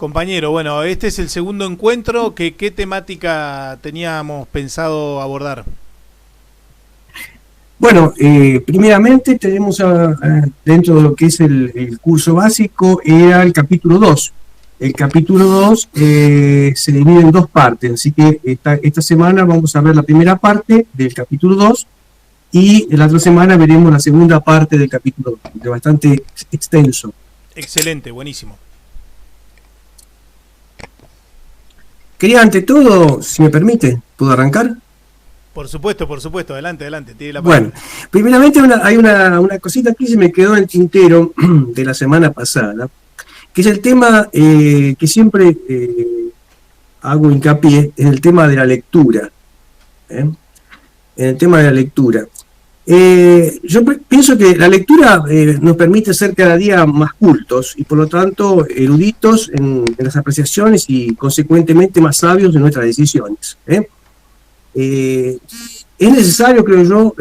Compañero, bueno, este es el segundo encuentro. ¿Qué temática teníamos pensado abordar? Bueno, primeramente tenemos dentro de lo que es el curso básico, era el capítulo 2. El capítulo 2 se divide en dos partes, así que esta semana vamos a ver la primera parte del capítulo 2 y la otra semana veremos la segunda parte del capítulo 2, que es bastante extenso. Excelente, buenísimo. Quería ante todo, si me permite, ¿puedo arrancar? Por supuesto, adelante, tiene la palabra. Bueno, primeramente hay una cosita que se me quedó en el tintero de la semana pasada, que es el tema que siempre hago hincapié, en el tema de la lectura. En el tema de la lectura. Yo pienso que la lectura nos permite ser cada día más cultos y por lo tanto eruditos en las apreciaciones y consecuentemente más sabios en nuestras decisiones. Es necesario, creo yo,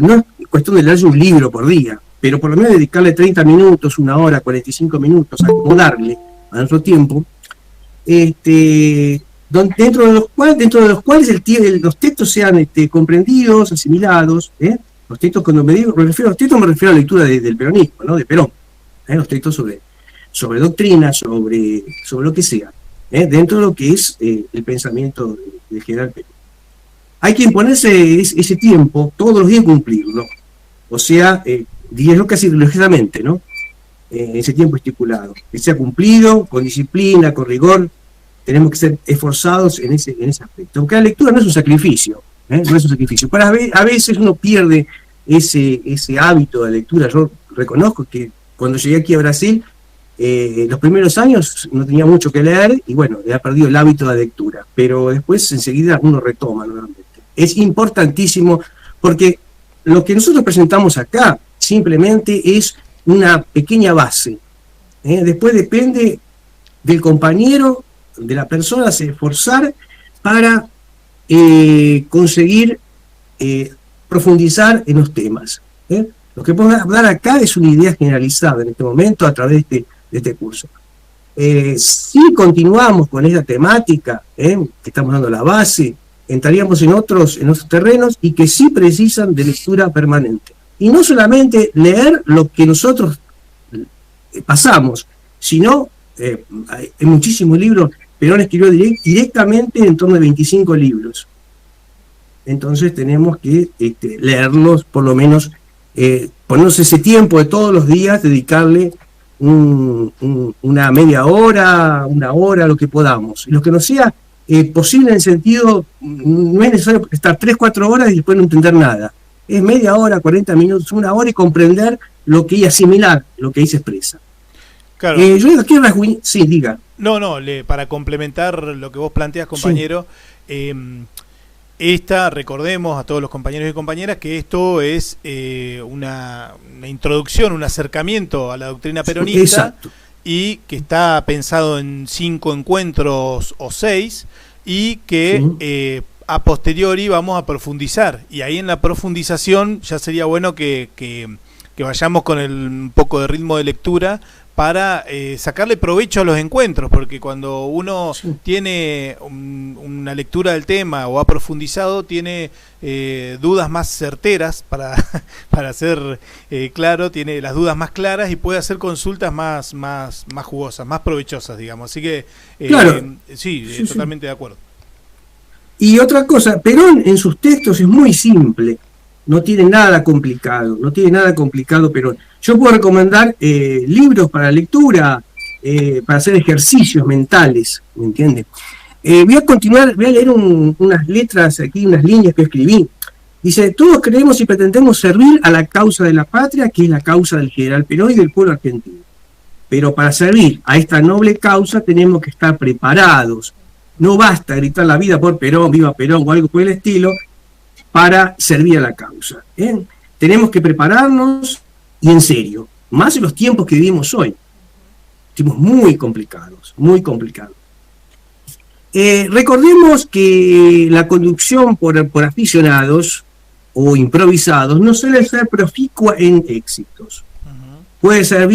no es cuestión de leer un libro por día, pero por lo menos dedicarle 30 minutos, una hora, 45 minutos, acomodarle a nuestro tiempo, dentro de los cuales los textos sean comprendidos, asimilados. Los textos, cuando me refiero a los textos, me refiero a la lectura del peronismo, ¿no? De Perón. Los textos sobre doctrina, sobre lo que sea, dentro de lo que es el pensamiento del general Perón. Hay que imponerse ese tiempo, todos los días cumplirlo. O sea, diríamos casi religiosamente, ¿no? Ese tiempo estipulado. Que sea cumplido, con disciplina, con rigor. Tenemos que ser esforzados en ese aspecto. Aunque la lectura no es un sacrificio, no es un sacrificio. A veces uno pierde ese hábito de lectura. Yo reconozco que cuando llegué aquí a Brasil, los primeros años no tenía mucho que leer y bueno, he perdido el hábito de la lectura. Pero después enseguida uno retoma nuevamente. Es importantísimo porque lo que nosotros presentamos acá simplemente es una pequeña base. Después depende del compañero, de la persona, se esforzar para conseguir profundizar en los temas. Lo que podemos hablar acá es una idea generalizada en este momento a través de este curso. Si continuamos con esta temática, que estamos dando la base, entraríamos en otros terrenos y que sí precisan de lectura permanente. Y no solamente leer lo que nosotros pasamos, sino hay muchísimos libros. Perón escribió directamente en torno a 25 libros. Entonces tenemos que leerlos, por lo menos, ponernos ese tiempo de todos los días, dedicarle una media hora, una hora, lo que podamos. Y lo que nos sea posible en el sentido, no es necesario estar 3-4 horas y después no entender nada. Es media hora, 40 minutos, una hora y comprender lo que hay, asimilar lo que ahí se expresa. Claro. Yo digo, sí, diga. No, para complementar lo que vos planteas, compañero, sí. Recordemos a todos los compañeros y compañeras que esto es una introducción, un acercamiento a la doctrina peronista. Exacto. Y que está pensado en 5 encuentros o 6 y que sí. A posteriori vamos a profundizar y ahí en la profundización ya sería bueno que vayamos con un poco de ritmo de lectura para sacarle provecho a los encuentros, porque cuando uno sí. tiene una lectura del tema o ha profundizado, tiene dudas más certeras para ser claro, tiene las dudas más claras y puede hacer consultas más jugosas, más provechosas, digamos. Así que claro. sí, totalmente de acuerdo. Y otra cosa, Perón en sus textos es muy simple, no tiene nada complicado, Perón. Yo puedo recomendar libros para lectura, para hacer ejercicios mentales, ¿me entiende? Voy a leer unas letras aquí, unas líneas que escribí. Dice, todos creemos y pretendemos servir a la causa de la patria, que es la causa del general Perón y del pueblo argentino. Pero para servir a esta noble causa tenemos que estar preparados. No basta gritar la vida por Perón, viva Perón o algo por el estilo, para servir a la causa. Tenemos que prepararnos y en serio, más en los tiempos que vivimos hoy. Tiempos muy complicados, muy complicados. Recordemos que la conducción por aficionados o improvisados no suele ser proficua en éxitos. Puede ser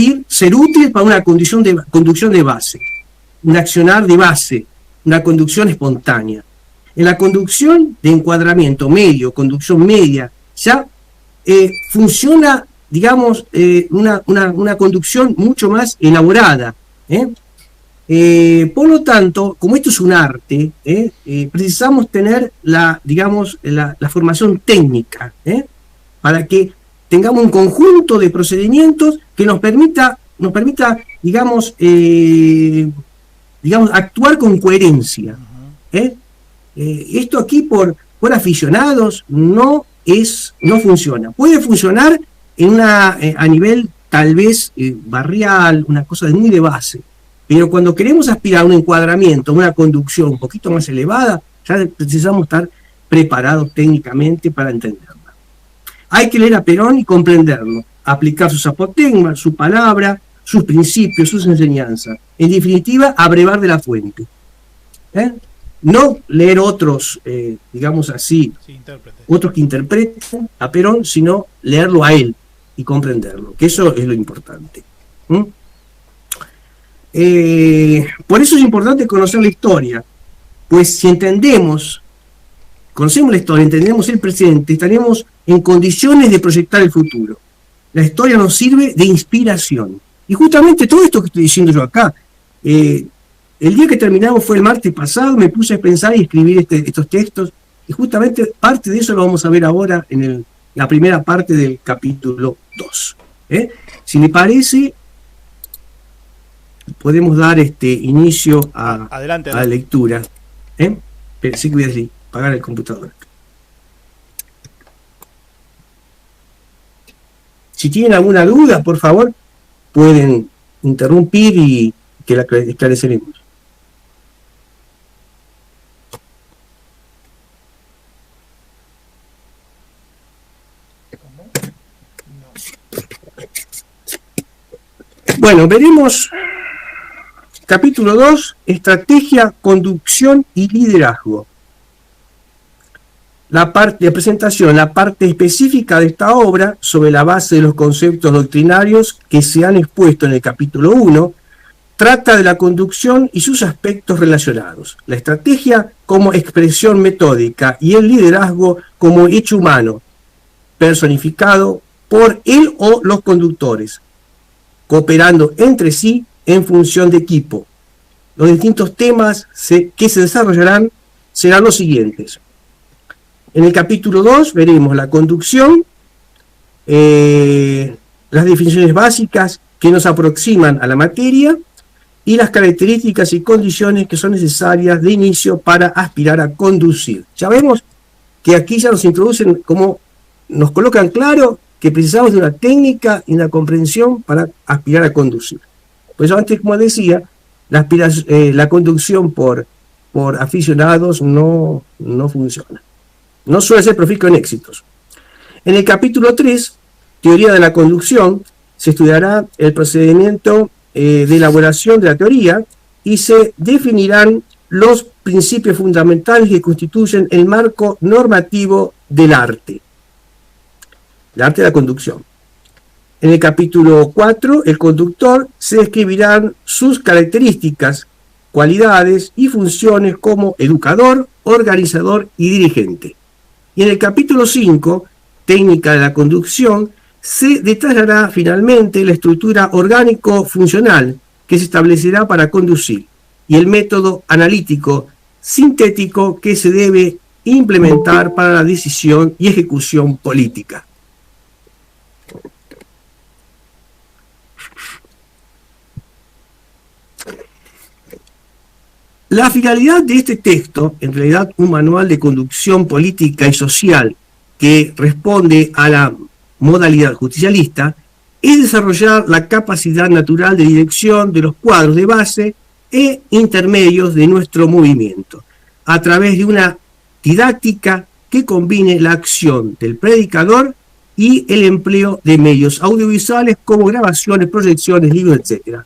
útil para una conducción de base, un accionar de base, una conducción espontánea. En la conducción de encuadramiento medio, conducción media, ya funciona, digamos, una conducción mucho más elaborada. Por lo tanto, como esto es un arte, precisamos tener la formación técnica, para que tengamos un conjunto de procedimientos que nos permita digamos, actuar con coherencia. Esto aquí por aficionados no funciona. Puede funcionar a nivel tal vez barrial, una cosa muy de base, pero cuando queremos aspirar a un encuadramiento, a una conducción un poquito más elevada, ya precisamos estar preparados técnicamente para entenderla. Hay que leer a Perón y comprenderlo, aplicar sus apotegmas, su palabra, sus principios, sus enseñanzas. En definitiva, abrevar de la fuente. No leer otros, digamos así, otros que interpreten a Perón, sino leerlo a él y comprenderlo, que eso es lo importante. Por eso es importante conocer la historia, pues si conocemos la historia, entendemos el presente, estaremos en condiciones de proyectar el futuro. La historia nos sirve de inspiración. Y justamente todo esto que estoy diciendo yo acá, el día que terminamos fue el martes pasado, me puse a pensar y escribir estos textos, y justamente parte de eso lo vamos a ver ahora en la primera parte del capítulo 2. Si le parece, podemos dar inicio a la lectura. Pero sí que voy a apagar el computador. Si tienen alguna duda, por favor, pueden interrumpir y que la esclareceremos. Bueno, veremos capítulo 2, estrategia, conducción y liderazgo. La parte de presentación, la parte específica de esta obra, sobre la base de los conceptos doctrinarios que se han expuesto en el capítulo 1, trata de la conducción y sus aspectos relacionados. La estrategia como expresión metódica y el liderazgo como hecho humano, personificado por él o los conductores, cooperando entre sí en función de equipo. Los distintos temas que se desarrollarán serán los siguientes. En el capítulo 2 veremos la conducción, las definiciones básicas que nos aproximan a la materia y las características y condiciones que son necesarias de inicio para aspirar a conducir. Ya vemos que aquí ya nos introducen, como nos colocan claro que precisamos de una técnica y una comprensión para aspirar a conducir. Pues antes, como decía, la conducción por aficionados no funciona. No suele ser profícuo en éxitos. En el capítulo 3, teoría de la conducción, se estudiará el procedimiento de elaboración de la teoría y se definirán los principios fundamentales que constituyen el marco normativo del arte. El arte de la conducción. En el capítulo 4, el conductor, se describirán sus características, cualidades y funciones como educador, organizador y dirigente. Y en el capítulo 5, técnica de la conducción, se detallará finalmente la estructura orgánico-funcional que se establecerá para conducir y el método analítico sintético que se debe implementar para la decisión y ejecución política. La finalidad de este texto, en realidad un manual de conducción política y social que responde a la modalidad justicialista, es desarrollar la capacidad natural de dirección de los cuadros de base e intermedios de nuestro movimiento, a través de una didáctica que combine la acción del predicador y el empleo de medios audiovisuales como grabaciones, proyecciones, libros, etc.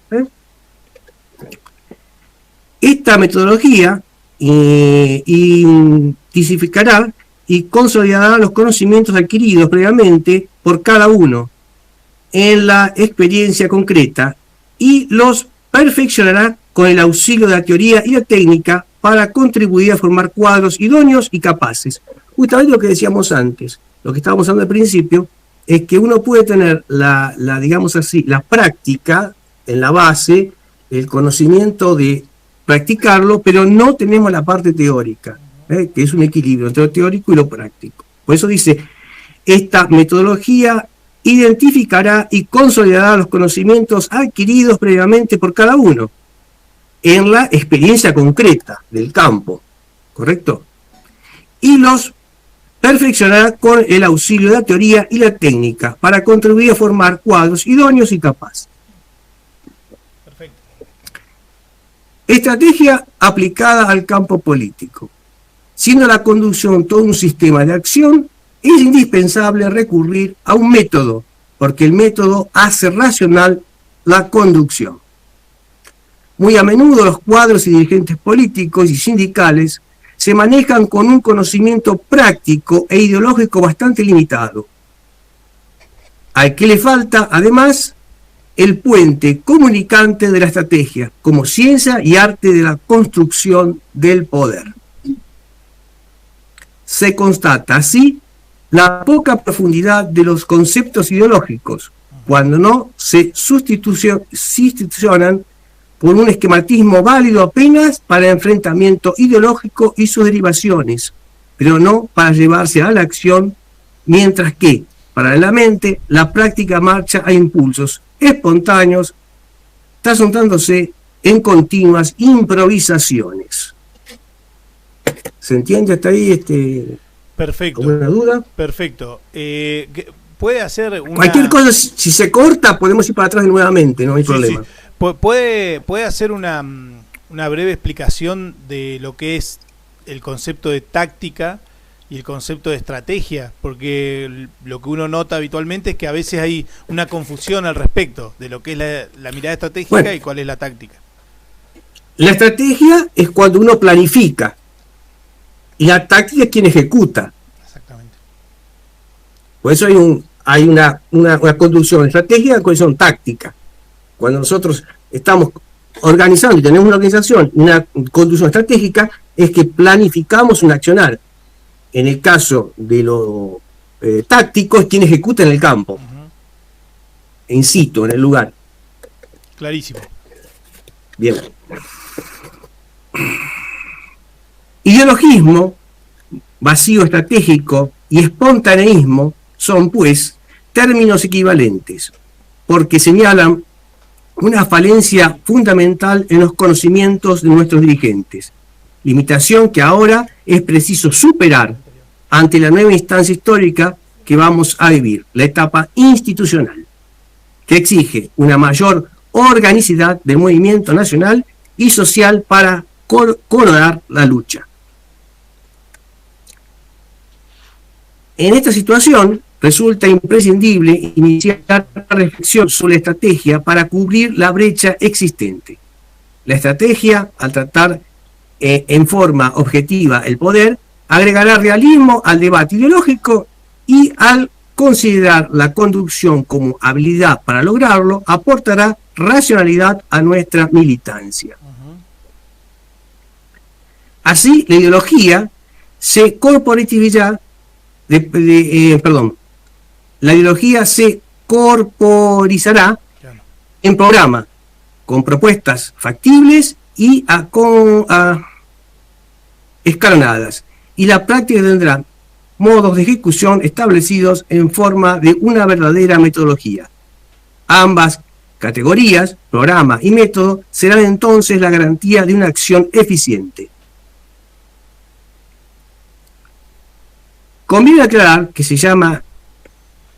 Esta metodología intensificará y consolidará los conocimientos adquiridos previamente por cada uno en la experiencia concreta y los perfeccionará con el auxilio de la teoría y la técnica para contribuir a formar cuadros idóneos y capaces. Justamente lo que decíamos antes, lo que estábamos hablando al principio, es que uno puede tener digamos así, la práctica en la base, el conocimiento de practicarlo, pero no tenemos la parte teórica, que es un equilibrio entre lo teórico y lo práctico. Por eso dice, esta metodología identificará y consolidará los conocimientos adquiridos previamente por cada uno en la experiencia concreta del campo, ¿correcto? Y los perfeccionará con el auxilio de la teoría y la técnica para contribuir a formar cuadros idóneos y capaces. Perfecto. Estrategia aplicada al campo político. Siendo la conducción todo un sistema de acción, es indispensable recurrir a un método, porque el método hace racional la conducción. Muy a menudo los cuadros y dirigentes políticos y sindicales se manejan con un conocimiento práctico e ideológico bastante limitado, al que le falta, además, el puente comunicante de la estrategia, como ciencia y arte de la construcción del poder. Se constata así la poca profundidad de los conceptos ideológicos, cuando no se sustitucionan por un esquematismo válido apenas para el enfrentamiento ideológico y sus derivaciones, pero no para llevarse a la acción, mientras que, paralelamente, la práctica marcha a impulsos espontáneos, trasuntándose en continuas improvisaciones. ¿Se entiende hasta ahí? Perfecto. ¿Alguna duda? Perfecto. Puede hacer una... Cualquier cosa, si se corta, podemos ir para atrás nuevamente, no hay problema. Sí. ¿Puede hacer una breve explicación de lo que es el concepto de táctica y el concepto de estrategia? Porque lo que uno nota habitualmente es que a veces hay una confusión al respecto de lo que es la mirada estratégica y cuál es la táctica. La estrategia es cuando uno planifica y la táctica es quien ejecuta. Exactamente. Por eso hay una conducción estratégica y una conducción táctica. Cuando nosotros estamos organizando y tenemos una organización, una conducción estratégica, es que planificamos un accionar. En el caso de lo táctico, es quien ejecuta en el campo, in situ, en el lugar. Clarísimo. Bien. Ideologismo, vacío estratégico y espontaneísmo son, pues, términos equivalentes, porque señalan una falencia fundamental en los conocimientos de nuestros dirigentes, limitación que ahora es preciso superar ante la nueva instancia histórica que vamos a vivir, la etapa institucional, que exige una mayor organicidad del movimiento nacional y social para coronar la lucha. En esta situación, resulta imprescindible iniciar la reflexión sobre la estrategia para cubrir la brecha existente. La estrategia, al tratar en forma objetiva el poder, agregará realismo al debate ideológico y al considerar la conducción como habilidad para lograrlo, aportará racionalidad a nuestra militancia. Así, la ideología se corporativizará, la ideología se corporizará en programa, con propuestas factibles y escalonadas, y la práctica tendrá modos de ejecución establecidos en forma de una verdadera metodología. Ambas categorías, programa y método, serán entonces la garantía de una acción eficiente. Conviene aclarar que se llama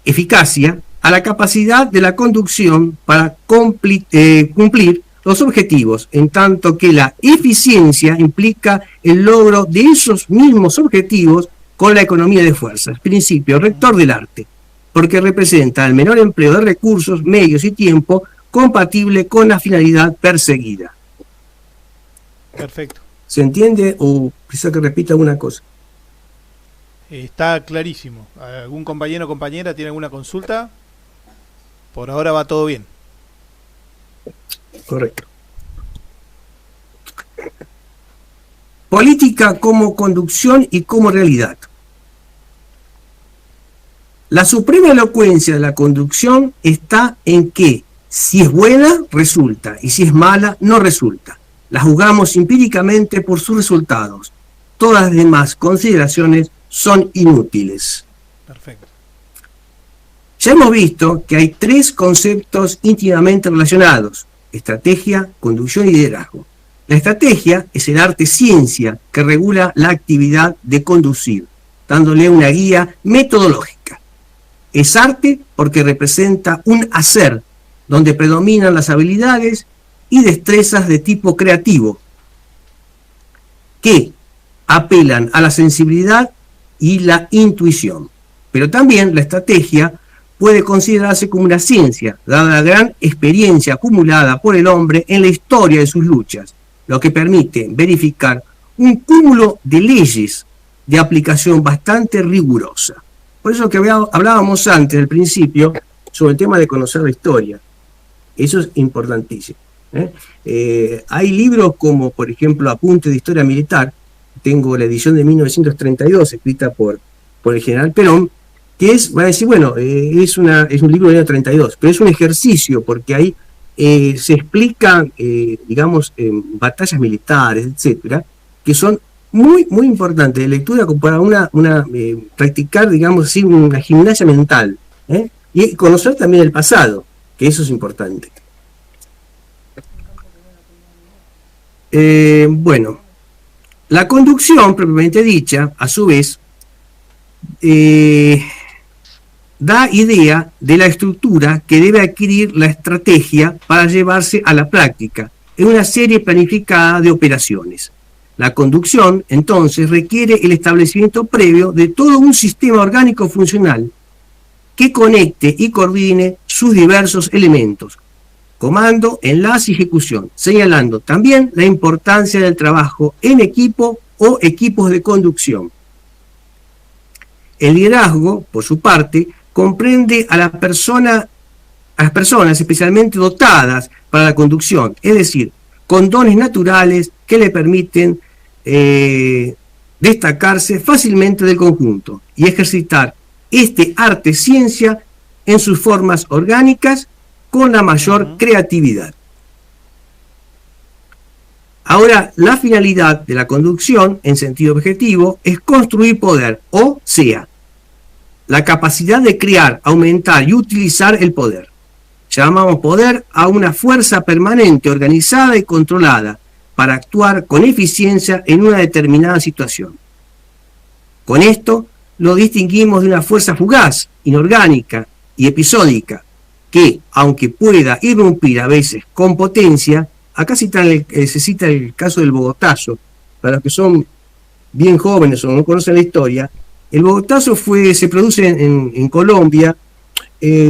eficacia a la capacidad de la conducción para cumplir los objetivos, en tanto que la eficiencia implica el logro de esos mismos objetivos con la economía de fuerzas, principio rector del arte, porque representa el menor empleo de recursos, medios y tiempo compatible con la finalidad perseguida. Perfecto. ¿Se entiende o quizá que repita alguna cosa? Está clarísimo. ¿Algún compañero o compañera tiene alguna consulta? Por ahora va todo bien. Correcto. Política como conducción y como realidad. La suprema elocuencia de la conducción está en que si es buena, resulta, y si es mala, no resulta. La juzgamos empíricamente por sus resultados. Todas las demás consideraciones son inútiles. Perfecto. Ya hemos visto que hay 3 conceptos íntimamente relacionados: estrategia, conducción y liderazgo. La estrategia es el arte-ciencia que regula la actividad de conducir, dándole una guía metodológica. Es arte porque representa un hacer, donde predominan las habilidades y destrezas de tipo creativo, que apelan a la sensibilidad y la intuición. Pero también la estrategia puede considerarse como una ciencia, dada la gran experiencia acumulada por el hombre en la historia de sus luchas, lo que permite verificar un cúmulo de leyes de aplicación bastante rigurosa. Por eso que hablábamos antes, al principio, sobre el tema de conocer la historia. Eso es importantísimo. Hay libros como, por ejemplo, Apuntes de Historia Militar. Tengo la edición de 1932, escrita por el general Perón, que van a decir, bueno, es un libro del año 32, pero es un ejercicio, porque ahí se explican, digamos, batallas militares, etcétera, que son muy, muy importantes de lectura para practicar, digamos así, una gimnasia mental, y conocer también el pasado, que eso es importante. Bueno, la conducción propiamente dicha, a su vez, da idea de la estructura que debe adquirir la estrategia para llevarse a la práctica en una serie planificada de operaciones. La conducción, entonces, requiere el establecimiento previo de todo un sistema orgánico funcional que conecte y coordine sus diversos elementos: comando, enlace y ejecución, señalando también la importancia del trabajo en equipo o equipos de conducción. El liderazgo, por su parte, comprende a las personas especialmente dotadas para la conducción, es decir, con dones naturales que le permiten destacarse fácilmente del conjunto y ejercitar este arte-ciencia en sus formas orgánicas con la mayor creatividad. Ahora, la finalidad de la conducción, en sentido objetivo, es construir poder, o sea, la capacidad de crear, aumentar y utilizar el poder. Llamamos poder a una fuerza permanente, organizada y controlada para actuar con eficiencia en una determinada situación. Con esto lo distinguimos de una fuerza fugaz, inorgánica y episódica, que, aunque pueda irrumpir a veces con potencia, acá se cita el caso del Bogotazo. Para los que son bien jóvenes o no conocen la historia, el Bogotazo se produce en Colombia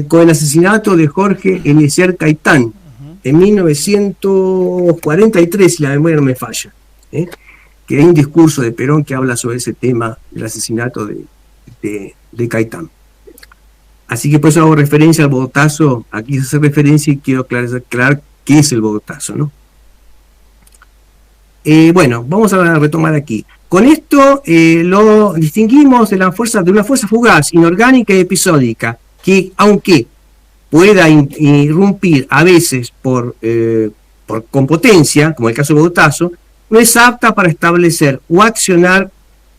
con el asesinato de Jorge Eliezer Gaitán en 1943, si la memoria no me falla, que hay un discurso de Perón que habla sobre ese tema del asesinato de Gaitán. Así que por eso hago referencia al Bogotazo. Aquí se hace referencia y quiero aclarar qué es el Bogotazo, ¿no? Bueno, vamos a retomar aquí. Con esto lo distinguimos de una fuerza fugaz, inorgánica y episódica, que aunque pueda irrumpir a veces con potencia, como el caso de Bogotazo, no es apta para establecer o accionar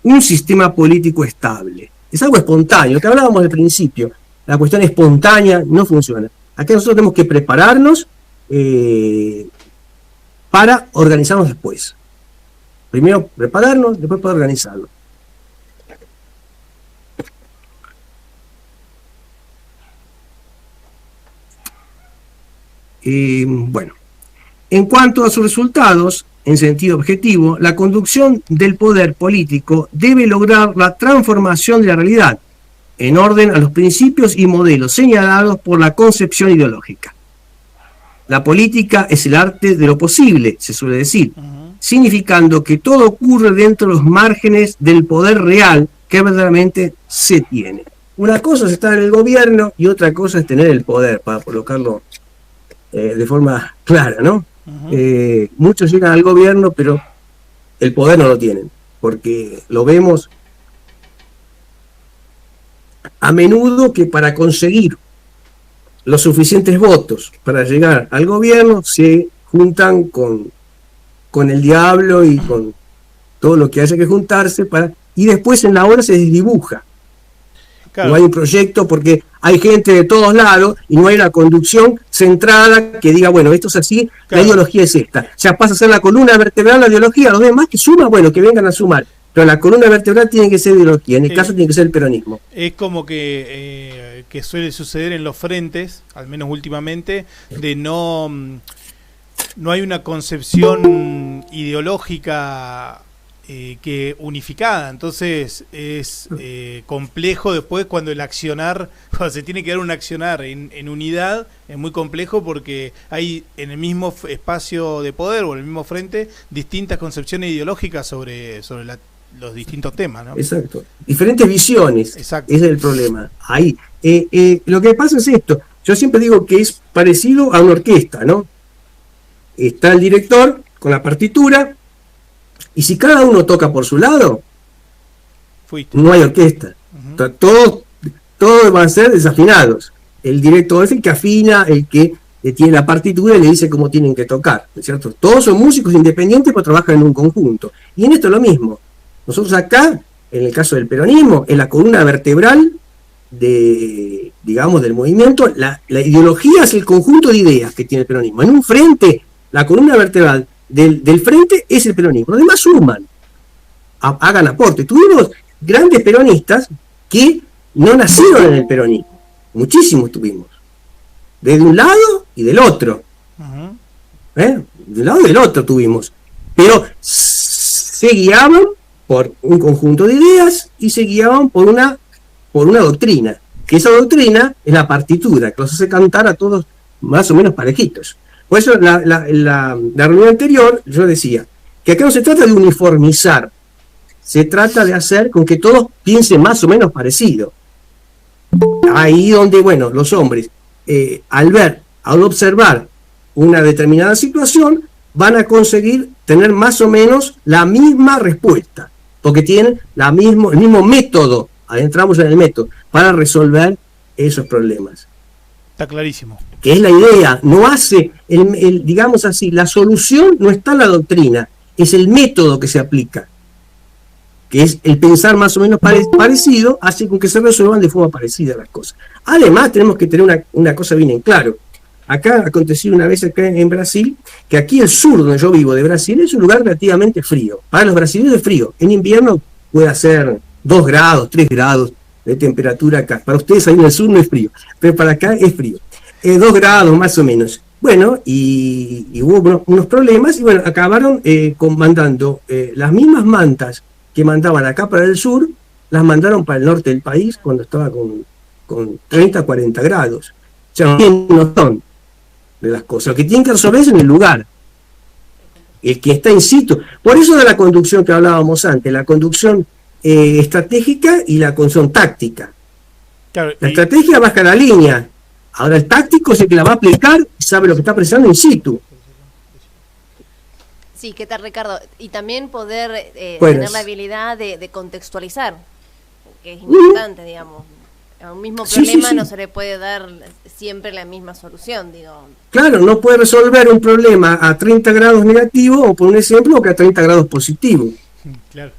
un sistema político estable. Es algo espontáneo, que hablábamos al principio. La cuestión espontánea no funciona. Aquí nosotros tenemos que prepararnos para organizarnos después. Primero prepararnos, después poder organizarlo. Bueno, en cuanto a sus resultados, en sentido objetivo, la conducción del poder político debe lograr la transformación de la realidad en orden a los principios y modelos señalados por la concepción ideológica. La política es el arte de lo posible, se suele decir, significando que todo ocurre dentro de los márgenes del poder real que verdaderamente se tiene. Una cosa es estar en el gobierno y otra cosa es tener el poder, para colocarlo de forma clara, ¿no? Muchos llegan al gobierno, pero el poder no lo tienen, porque lo vemos a menudo que para conseguir los suficientes votos para llegar al gobierno se juntan con el diablo y con todo lo que haya que juntarse y después en la hora se desdibuja. Claro. No hay un proyecto porque hay gente de todos lados y no hay una conducción centrada que diga, bueno, esto es así, claro, la ideología es esta. Ya pasa a ser la columna vertebral la ideología, los demás que suman, bueno, que vengan a sumar. Pero la columna vertebral tiene que ser ideología, en el caso tiene que ser el peronismo. Es como que suele suceder en los frentes, al menos últimamente, de no hay una concepción ideológica que unificada, entonces es complejo después cuando se tiene que dar un accionar en unidad, es muy complejo porque hay en el mismo espacio de poder o en el mismo frente distintas concepciones ideológicas sobre los distintos temas, ¿no? Exacto, diferentes visiones. Exacto. Ese es el problema. Ahí, lo que pasa es esto, yo siempre digo que es parecido a una orquesta, ¿no? Está el director con la partitura, y si cada uno toca por su lado, no hay orquesta. Uh-huh. Todos van a ser desafinados. El director es el que afina, el que tiene la partitura y le dice cómo tienen que tocar, ¿no es cierto? Todos son músicos independientes, pero trabajan en un conjunto. Y en esto es lo mismo. Nosotros acá, en el caso del peronismo, en la columna vertebral del movimiento, la ideología es el conjunto de ideas que tiene el peronismo. En un frente, la columna vertebral del frente es el peronismo. Los demás suman, hagan aporte. Tuvimos grandes peronistas que no nacieron en el peronismo. Muchísimos tuvimos. De un lado y del otro. Uh-huh. De un lado y del otro tuvimos. Pero se guiaban por un conjunto de ideas y se guiaban por una doctrina. Que esa doctrina es la partitura, que los hace cantar a todos más o menos parejitos. Por eso la reunión anterior yo decía que acá no se trata de uniformizar, se trata de hacer con que todos piensen más o menos parecido. Ahí donde, bueno, los hombres, al observar una determinada situación, van a conseguir tener más o menos la misma respuesta, porque tienen el mismo método, adentramos en el método, para resolver esos problemas. Está clarísimo. Que es la idea, no hace, digamos así, la solución no está en la doctrina, es el método que se aplica, que es el pensar más o menos parecido, hace con que se resuelvan de forma parecida las cosas. Además, tenemos que tener una cosa bien en claro. Acá aconteció una vez acá en Brasil, que aquí el sur donde yo vivo de Brasil es un lugar relativamente frío. Para los brasileños es frío. En invierno puede hacer 2 grados, 3 grados de temperatura acá. Para ustedes ahí en el sur no es frío, pero para acá es frío. 2 grados más o menos. Bueno, y hubo unos problemas y bueno, acabaron mandando las mismas mantas que mandaban acá para el sur, las mandaron para el norte del país cuando estaba con 30, 40 grados. O sea, no son de las cosas. Lo que tienen que resolver es en el lugar. El que está in situ. Por eso de la conducción que hablábamos antes, la conducción estratégica y la conducción táctica. Claro, la estrategia baja la línea. Ahora el táctico es el que la va a aplicar y sabe lo que está precisando in situ. Sí, ¿qué tal, Ricardo? Y también poder tener la habilidad de contextualizar, que es importante, digamos. A un mismo problema no se le puede dar siempre la misma solución, digo. Claro, no puede resolver un problema a 30 grados negativo, o por un ejemplo, que a 30 grados positivo. Claro.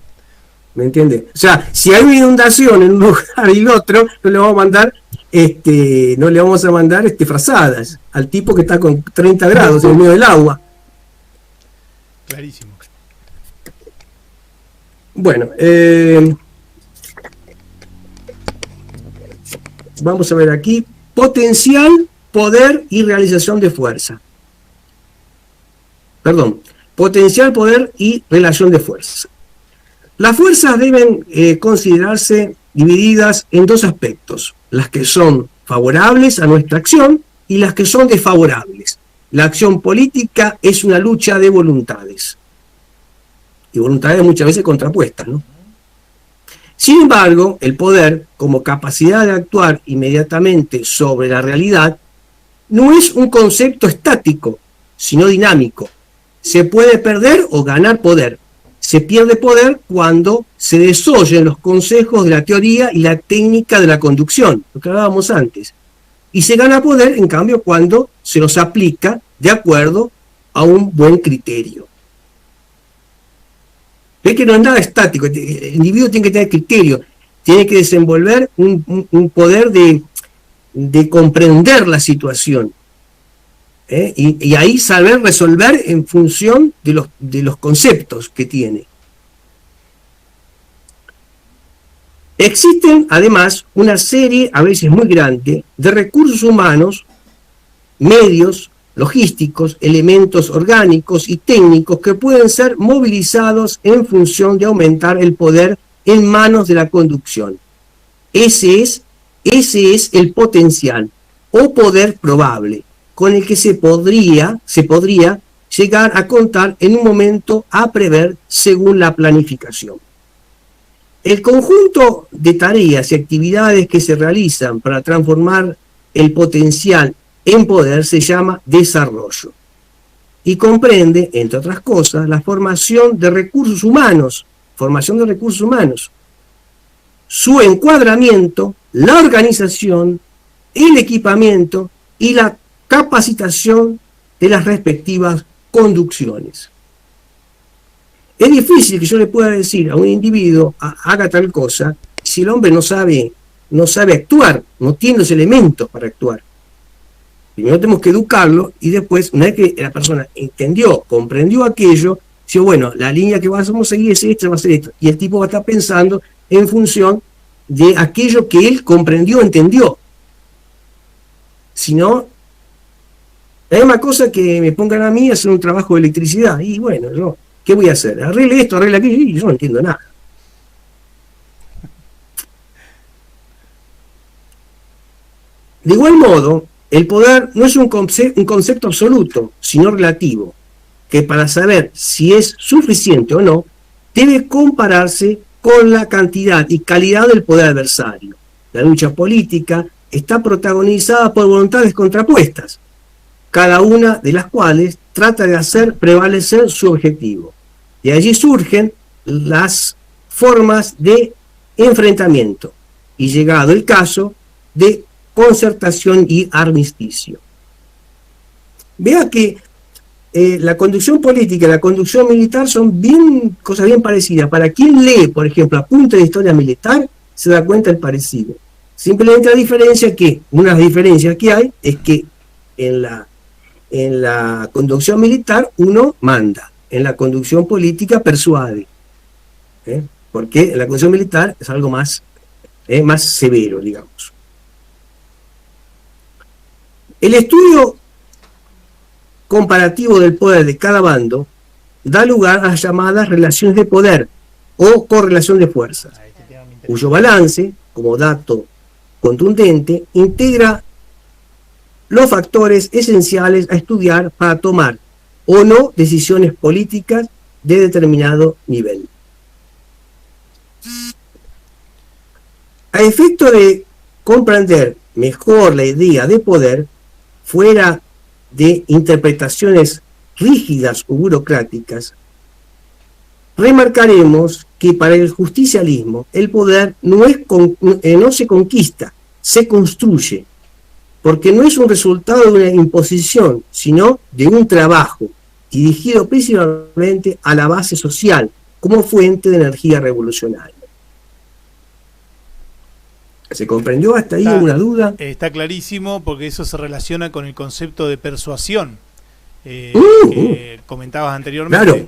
¿Me entiendes? O sea, si hay una inundación en un lugar y el otro, no le vamos a mandar frazadas al tipo que está con 30 grados en el medio del agua. Clarísimo. Bueno, vamos a ver aquí, potencial, poder y realización de fuerza. Perdón, potencial, poder y relación de fuerza. Las fuerzas deben considerarse divididas en 2 aspectos, las que son favorables a nuestra acción y las que son desfavorables. La acción política es una lucha de voluntades, y voluntades muchas veces contrapuestas, ¿no? Sin embargo, el poder, como capacidad de actuar inmediatamente sobre la realidad, no es un concepto estático, sino dinámico. Se puede perder o ganar poder, se pierde poder cuando se desoyen los consejos de la teoría y la técnica de la conducción, lo que hablábamos antes. Y se gana poder, en cambio, cuando se los aplica de acuerdo a un buen criterio. Ve que no es nada estático, el individuo tiene que tener criterio, tiene que desenvolver un poder de comprender la situación. Y ahí saber resolver en función de los conceptos que tiene. Existen además una serie, a veces muy grande, de recursos humanos, medios, logísticos, elementos orgánicos y técnicos que pueden ser movilizados en función de aumentar el poder en manos de la conducción. Ese es el potencial o poder probable con el que se podría llegar a contar en un momento a prever según la planificación. El conjunto de tareas y actividades que se realizan para transformar el potencial en poder se llama desarrollo y comprende, entre otras cosas, la formación de recursos humanos, su encuadramiento, la organización, el equipamiento y la capacitación de las respectivas conducciones. Es difícil que yo le pueda decir a un individuo haga tal cosa si el hombre no sabe actuar, no tiene los elementos para actuar. Primero tenemos que educarlo y después, una vez que la persona entendió, comprendió aquello, dice, bueno, la línea que vamos a seguir es esta, va a ser esto. Y el tipo va a estar pensando en función de aquello que él comprendió, entendió. Si no, la misma cosa que me pongan a mí a hacer un trabajo de electricidad. Y bueno, yo, ¿qué voy a hacer? Arregle esto, arregle aquello, y yo no entiendo nada. De igual modo, el poder no es un concepto absoluto, sino relativo, que para saber si es suficiente o no, debe compararse con la cantidad y calidad del poder adversario. La lucha política está protagonizada por voluntades contrapuestas, cada una de las cuales trata de hacer prevalecer su objetivo. De allí surgen las formas de enfrentamiento y, llegado el caso, de concertación y armisticio. Vea que la conducción política y la conducción militar son cosas bien parecidas. Para quien lee, por ejemplo, apuntes de historia militar, se da cuenta del parecido. Simplemente una de las diferencias que hay es que en la conducción militar uno manda, en la conducción política persuade, porque en la conducción militar es algo más severo, digamos. El estudio comparativo del poder de cada bando da lugar a las llamadas relaciones de poder o correlación de fuerzas, cuyo balance, como dato contundente, integra los factores esenciales a estudiar para tomar o no decisiones políticas de determinado nivel. A efecto de comprender mejor la idea de poder, fuera de interpretaciones rígidas o burocráticas, remarcaremos que para el justicialismo el poder no se conquista, se construye, porque no es un resultado de una imposición, sino de un trabajo dirigido principalmente a la base social como fuente de energía revolucionaria. ¿Se comprendió hasta ahí alguna duda? Está clarísimo, porque eso se relaciona con el concepto de persuasión que comentabas anteriormente.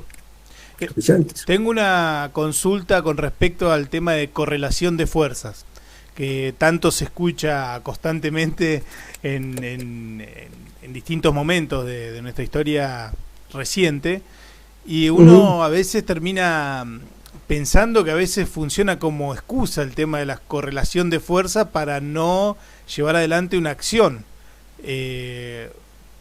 Claro. Tengo una consulta con respecto al tema de correlación de fuerzas, que tanto se escucha constantemente en distintos momentos de nuestra historia reciente, y uno a veces termina pensando que a veces funciona como excusa el tema de la correlación de fuerza para no llevar adelante una acción.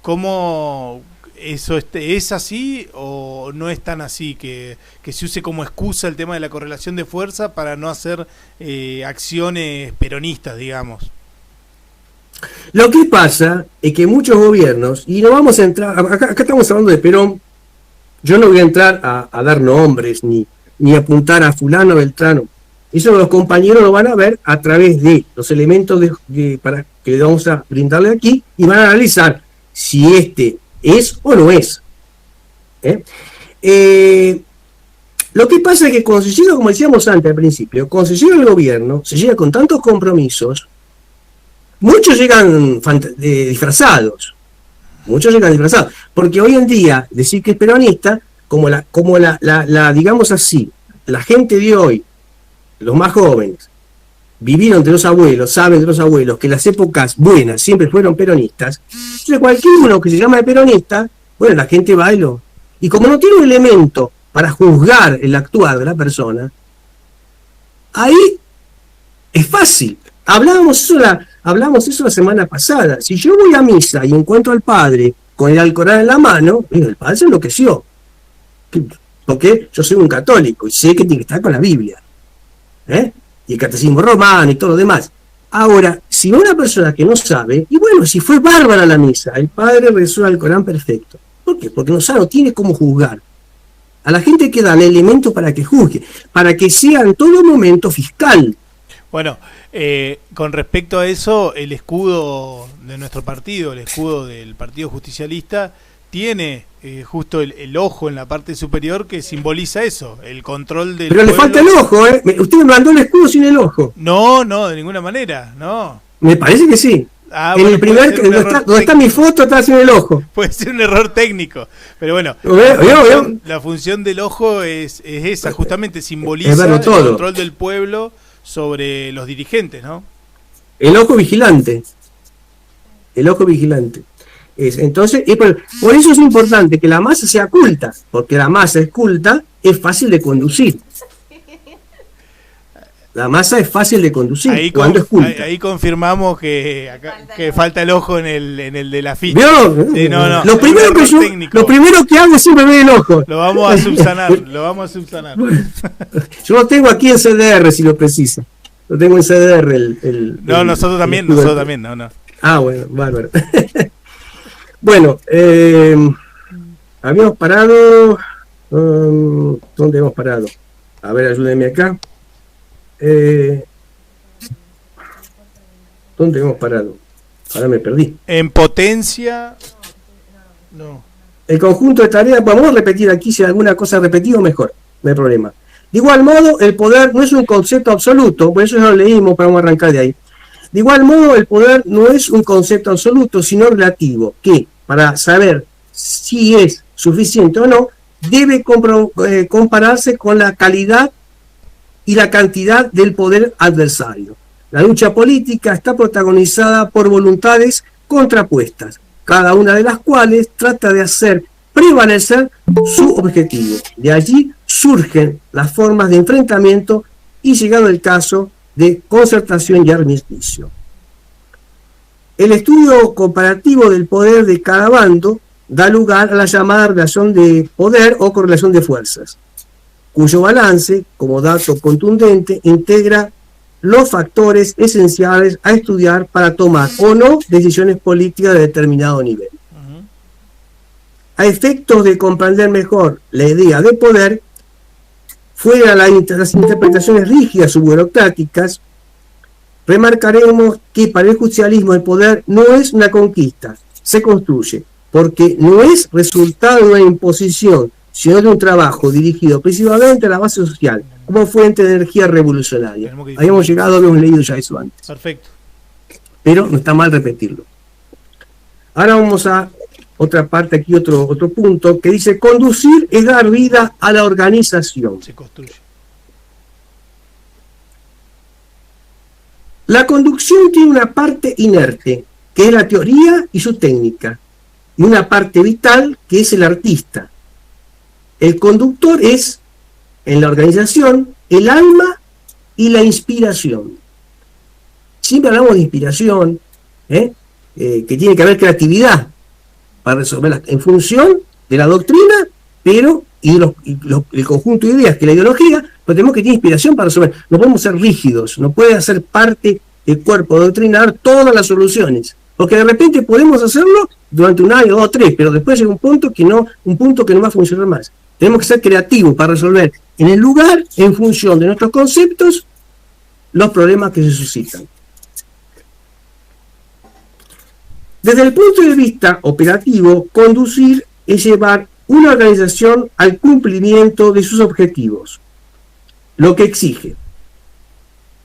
¿Cómo eso es así o no es tan así, que se use como excusa el tema de la correlación de fuerza para no hacer acciones peronistas, digamos? Lo que pasa es que muchos gobiernos, y no vamos a entrar, acá estamos hablando de Perón, Yo no voy a entrar a dar nombres ni apuntar a fulano, Beltrano. Eso los compañeros lo van a ver a través de los elementos para que vamos a brindarle aquí, y van a analizar si este es o no es. Lo que pasa es que cuando se llega, como decíamos antes al principio, cuando se llega al gobierno, se llega con tantos compromisos, muchos llegan disfrazados. Muchos llegan disfrazados. Porque hoy en día, decir que es peronista, como la digamos así, la gente de hoy, los más jóvenes, vivieron de los abuelos, saben de los abuelos que las épocas buenas siempre fueron peronistas. Entonces cualquier uno que se llama de peronista, bueno, la gente baila. Y como no tiene un elemento para juzgar el actuar de la persona, ahí es fácil. Hablamos eso la semana pasada. Si yo voy a misa y encuentro al padre con el Alcorán en la mano, el padre se enloqueció. Porque yo soy un católico y sé que tiene que estar con la Biblia. Y el catecismo romano y todo lo demás. Ahora, si una persona que no sabe, y bueno, si fue bárbara la misa, el padre rezó el Corán perfecto. ¿Por qué? Porque no tiene cómo juzgar. A la gente hay que darle elementos para que juzgue, para que sea en todo momento fiscal. Bueno, con respecto a eso, el escudo de nuestro partido, el escudo del Partido Justicialista, tiene justo el ojo en la parte superior que simboliza eso, el control del Pero pueblo. Le falta el ojo, ¿eh? Usted me mandó el escudo sin el ojo. No, de ninguna manera, no. Me parece que sí. En el primer, donde está mi foto, está sin el ojo. Puede ser un error técnico, pero bueno, la función del ojo es esa, justamente simboliza el control del pueblo sobre los dirigentes, ¿no? El ojo vigilante. Entonces, por eso es importante que la masa sea culta, porque la masa es culta, es fácil de conducir. La masa es fácil de conducir cuando es culta. Ahí confirmamos que falta el ojo en el de la ficha. Sí, no. Lo primero que hago es siempre ver el ojo. Lo vamos a subsanar. Yo lo tengo aquí en CDR, si lo precisa. Lo tengo en CDR. Nosotros también. No. Ah, bueno, bárbaro. Bueno, habíamos parado. ¿Dónde hemos parado? A ver, ayúdenme acá. ¿Dónde hemos parado? Ahora me perdí. En potencia. No. El conjunto de tareas, vamos a repetir aquí, si hay alguna cosa repetida, mejor, no hay problema. De igual modo, el poder no es un concepto absoluto, por eso ya lo leímos, vamos a arrancar de ahí. De igual modo, el poder no es un concepto absoluto, sino relativo, que para saber si es suficiente o no, debe compararse con la calidad y la cantidad del poder adversario. La lucha política está protagonizada por voluntades contrapuestas, cada una de las cuales trata de hacer prevalecer su objetivo. De allí surgen las formas de enfrentamiento y, llegado el caso, de concertación y armisticio. El estudio comparativo del poder de cada bando da lugar a la llamada relación de poder o correlación de fuerzas, cuyo balance, como dato contundente, integra los factores esenciales a estudiar para tomar o no decisiones políticas de determinado nivel. A efectos de comprender mejor la idea de poder, fuera las interpretaciones rígidas o burocráticas, remarcaremos que para el justicialismo el poder no es una conquista, se construye, porque no es resultado de una imposición, sino de un trabajo dirigido principalmente a la base social, como fuente de energía revolucionaria. Habíamos leído ya eso antes. Perfecto. Pero no está mal repetirlo. Ahora vamos a otra parte, aquí otro punto, que dice: conducir es dar vida a la organización. Se construye. La conducción tiene una parte inerte, que es la teoría y su técnica, y una parte vital, que es el artista. El conductor es, en la organización, el alma y la inspiración. Siempre hablamos de inspiración, que tiene que haber creatividad para resolverla en función de la doctrina, pero el conjunto de ideas que la ideología, pero tenemos que tener inspiración para resolver. No podemos ser rígidos, no puede hacer parte del cuerpo doctrinar todas las soluciones, porque de repente podemos hacerlo durante un año, 2 o 3, pero después llega un punto que no va a funcionar más. Tenemos que ser creativos para resolver en el lugar, en función de nuestros conceptos, los problemas que se suscitan. Desde el punto de vista operativo, conducir es llevar una organización al cumplimiento de sus objetivos, lo que exige,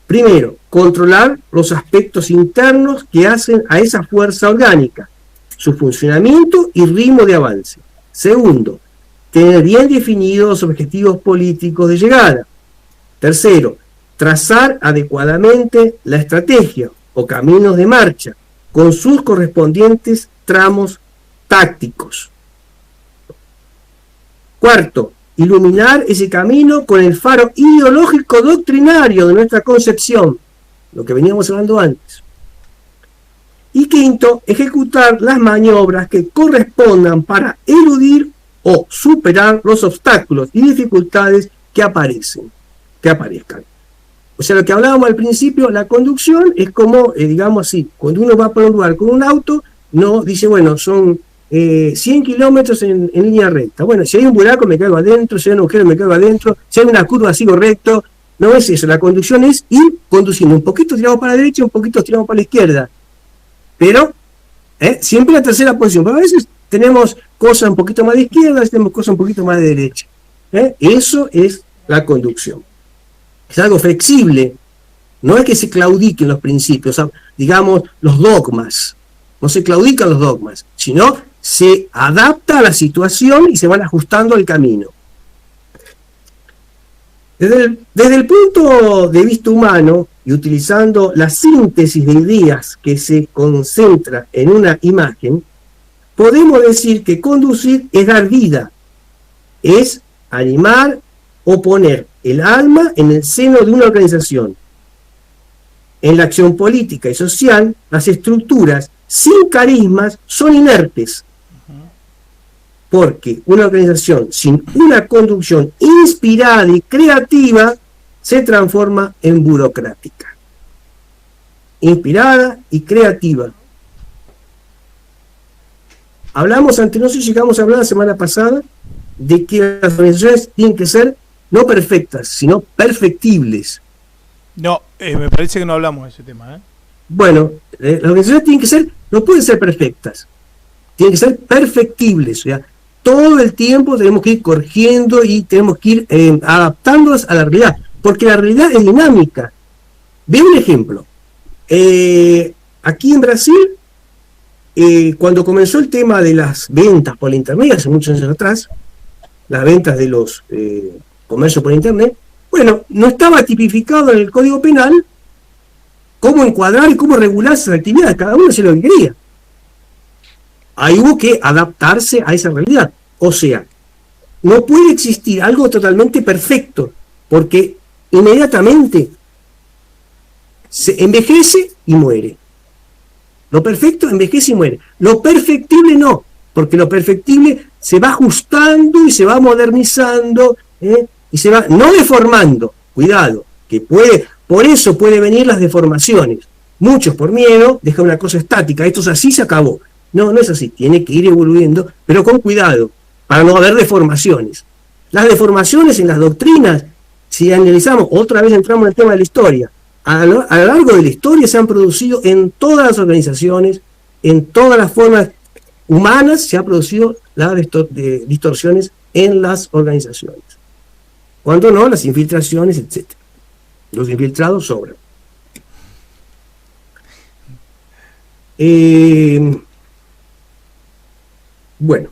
primero, controlar los aspectos internos que hacen a esa fuerza orgánica, su funcionamiento y ritmo de avance. Segundo, tener bien definidos los objetivos políticos de llegada. Tercero, trazar adecuadamente la estrategia o caminos de marcha con sus correspondientes tramos tácticos. Cuarto, iluminar ese camino con el faro ideológico doctrinario de nuestra concepción, lo que veníamos hablando antes. Y quinto, ejecutar las maniobras que correspondan para eludir o superar los obstáculos y dificultades que aparezcan. O sea, lo que hablábamos al principio, la conducción es como, digamos así, cuando uno va por un lugar con un auto, no dice, bueno, son 100 kilómetros en línea recta. Bueno, si hay un buraco me caigo adentro, si hay un agujero me caigo adentro, si hay una curva sigo recto. No es eso, la conducción es ir conduciendo, un poquito tiramos para la derecha, un poquito tiramos para la izquierda. Pero, siempre la tercera posición. Pero a veces tenemos cosas un poquito más de izquierda, a veces tenemos cosas un poquito más de derecha. Eso es la conducción. Es algo flexible, no es que se claudiquen los principios, digamos, los dogmas. No se claudican los dogmas, sino se adapta a la situación y se van ajustando al camino. Desde el punto de vista humano, y utilizando la síntesis de ideas que se concentra en una imagen, podemos decir que conducir es dar vida, es animar o poner el alma en el seno de una organización. En la acción política y social, las estructuras sin carismas son inertes, porque una organización sin una conducción inspirada y creativa se transforma en burocrática. Inspirada y creativa. Hablamos no sé si llegamos a hablar la semana pasada de que las organizaciones tienen que ser no perfectas, sino perfectibles. No, me parece que no hablamos de ese tema. Bueno, las organizaciones tienen que ser, no pueden ser perfectas, tienen que ser perfectibles, o sea, todo el tiempo tenemos que ir corrigiendo y tenemos que ir adaptándolas a la realidad, porque la realidad es dinámica. Ve un ejemplo. Aquí en Brasil, cuando comenzó el tema de las ventas por internet, hace muchos años atrás, las ventas de los comercios por internet, bueno, no estaba tipificado en el Código Penal cómo encuadrar y cómo regular esas actividades, cada uno hacía lo que quería. Ahí hubo que adaptarse a esa realidad. O sea, no puede existir algo totalmente perfecto, porque inmediatamente se envejece y muere. Lo perfecto envejece y muere. Lo perfectible no, porque lo perfectible se va ajustando y se va modernizando, y se va no deformando. Cuidado, que por eso puede venir las deformaciones. Muchos por miedo dejan una cosa estática, esto es así, se acabó. No, no es así, tiene que ir evoluyendo, pero con cuidado, para no haber deformaciones. Las deformaciones en las doctrinas, si analizamos, otra vez entramos en el tema de la historia, a lo largo de la historia se han producido en todas las organizaciones, en todas las formas humanas, se han producido las distorsiones en las organizaciones. Cuando no, las infiltraciones, etc. Los infiltrados sobran. Bueno,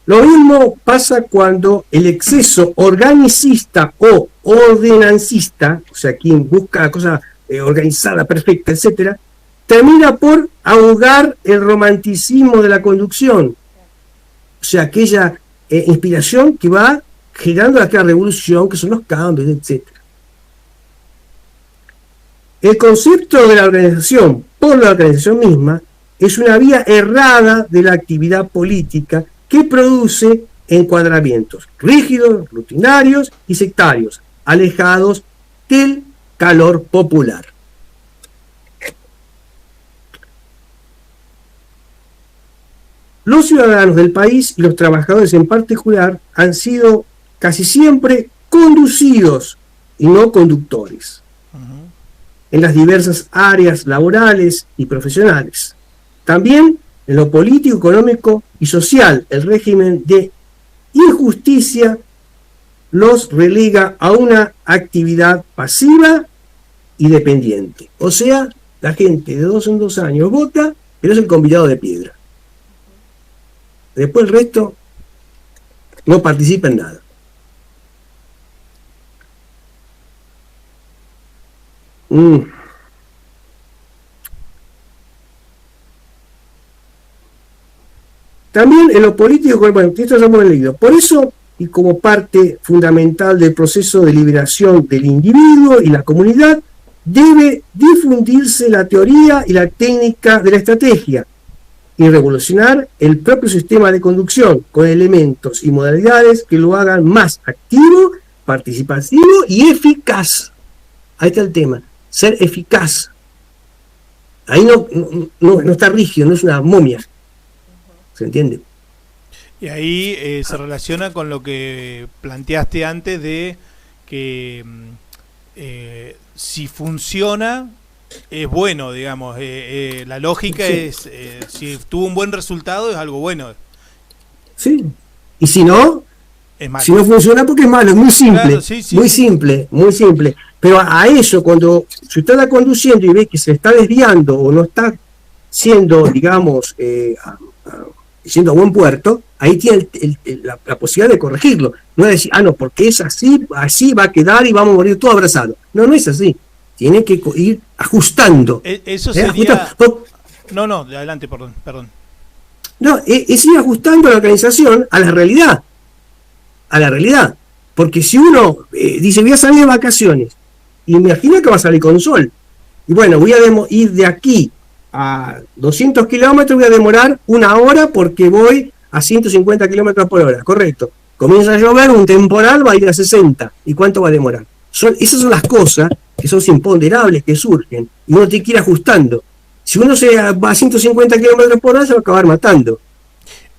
lo mismo pasa cuando el exceso organicista o ordenancista, o sea, quien busca la cosa organizada, perfecta, etcétera, termina por ahogar el romanticismo de la conducción, o sea, aquella inspiración que va generando aquella revolución, que son los cambios, etcétera. El concepto de la organización por la organización misma es una vía errada de la actividad política que produce encuadramientos rígidos, rutinarios y sectarios, alejados del calor popular. los ciudadanos del país y los trabajadores en particular han sido casi siempre conducidos y no conductores en las diversas áreas laborales y profesionales. También en lo político, económico y social, el régimen de injusticia los relega a una actividad pasiva y dependiente. O sea, la gente de 2 en 2 años vota, pero es el convidado de piedra. Después el resto no participa en nada. También en lo político, bueno, esto ya hemos leído. Por eso, y como parte fundamental del proceso de liberación del individuo y la comunidad, debe difundirse la teoría y la técnica de la estrategia y revolucionar el propio sistema de conducción con elementos y modalidades que lo hagan más activo, participativo y eficaz. Ahí está el tema, ser eficaz. Ahí no está rígido, no es una momia. ¿Se entiende? Y ahí se relaciona con lo que planteaste antes de que si funciona es bueno, digamos. La lógica es, si tuvo un buen resultado es algo bueno. Sí. Y si no, es malo. Si no funciona porque es malo, es muy simple. Claro, sí. Muy simple, muy simple. Pero a eso, cuando si usted está conduciendo y ve que se está desviando o no está siendo, digamos, siendo a buen puerto, ahí tiene la posibilidad de corregirlo. No es decir, no, porque es así va a quedar y vamos a morir todos abrazados. No es así. Tiene que ir ajustando. Eso sería... No, adelante, perdón. No, es ir ajustando la organización a la realidad. A la realidad. Porque si uno dice, voy a salir de vacaciones, imagina que va a salir con sol. Y bueno, voy a ir de aquí a 200 kilómetros, voy a demorar 1 hora porque voy a 150 kilómetros por hora, correcto. Comienza a llover, un temporal va a ir a 60. ¿Y cuánto va a demorar? Esas son las cosas que son imponderables, que surgen, y uno tiene que ir ajustando. Si uno se va a 150 kilómetros por hora, se va a acabar matando.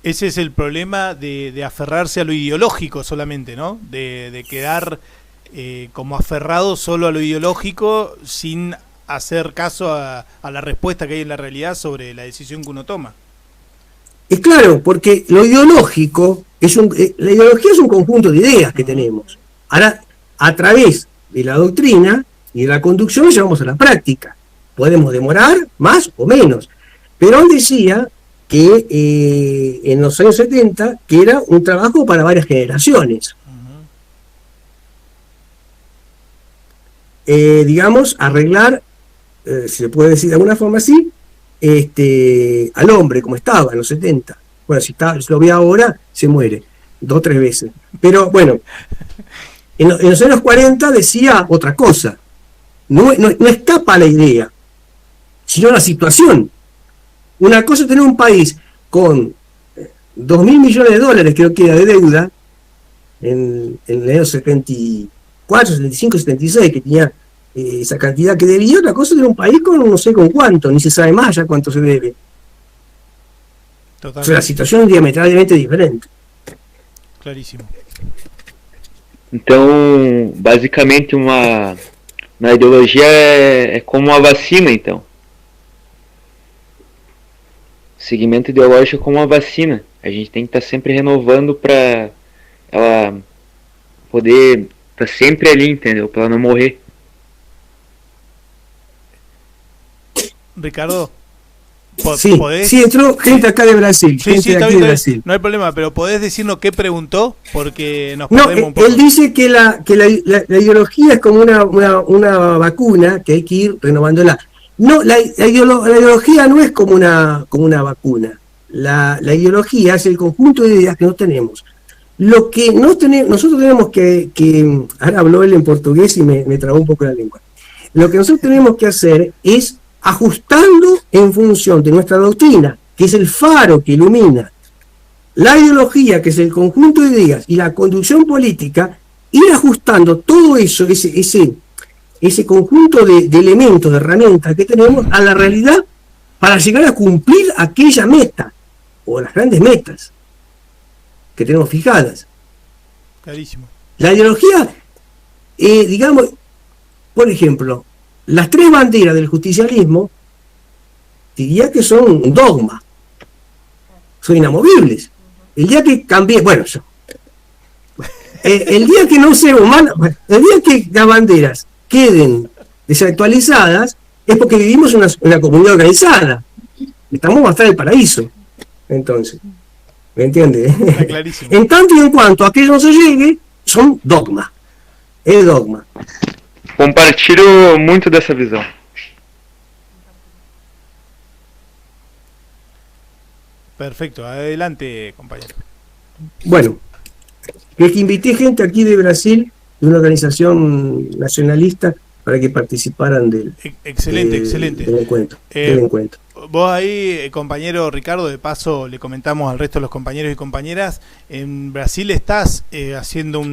Ese es el problema de aferrarse a lo ideológico solamente, ¿no? De quedar como aferrado solo a lo ideológico sin hacer caso a la respuesta que hay en la realidad sobre la decisión que uno toma. Es claro, porque lo ideológico la ideología es un conjunto de ideas que tenemos. Ahora, a través de la doctrina y de la conducción lo llevamos a la práctica. Podemos demorar más o menos. Perón decía que en los años 70 que era un trabajo para varias generaciones. Digamos, arreglar, si se puede decir de alguna forma así, al hombre como estaba en los 70. Bueno, si lo ve ahora, se muere 2 o 3 veces. Pero bueno, en los años 40 decía otra cosa. No escapa la idea, sino la situación. Una cosa es tener un país con 2.000 millones de dólares, creo que era, de deuda, en el año 74, 75, 76, que tenía esa cantidad que debía. Otra cosa es tener un país con no sé con cuánto, ni se sabe más ya cuánto se debe. Totalmente. O sea, la situación es diametralmente diferente. Clarísimo. Então, basicamente, na ideologia é como uma vacina, então. Segmento ideológico é como uma vacina. A gente tem que estar sempre renovando para ela poder estar sempre ali, entendeu? Para ela não morrer. Ricardo, sí, entró gente acá de Brasil. Sí, está bien, Brasil. No hay problema, pero ¿podés decirnos qué preguntó? Porque nos perdemos un poco. Él dice que la ideología es como una vacuna que hay que ir renovándola. No, la ideología no es como una vacuna. La ideología es el conjunto de ideas que no tenemos. Lo que nosotros tenemos que ahora habló él en portugués y me trabó un poco la lengua. Lo que nosotros tenemos que hacer es ajustando en función de nuestra doctrina, que es el faro que ilumina, la ideología, que es el conjunto de ideas, y la conducción política, ir ajustando todo eso, ese conjunto de elementos, de herramientas que tenemos a la realidad para llegar a cumplir aquella meta. o las grandes metas que tenemos fijadas. Clarísimo. La ideología, digamos, por ejemplo, las 3 banderas del justicialismo, diría que son un dogma, son inamovibles. El día que cambie, bueno, el día que no se humana, el día que las banderas queden desactualizadas, es porque vivimos en una comunidad organizada. Estamos a estar en el paraíso. Entonces, ¿me entiende? En tanto y en cuanto a que no se llegue, son dogma. Es dogma. Compartilho muito dessa visão. Perfecto, adelante, compañero. Bueno, es que invité gente aquí de Brasil, de una organización nacionalista, para que participaran del encuentro. Vos ahí, compañero Ricardo, de paso le comentamos al resto de los compañeros y compañeras, en Brasil estás haciendo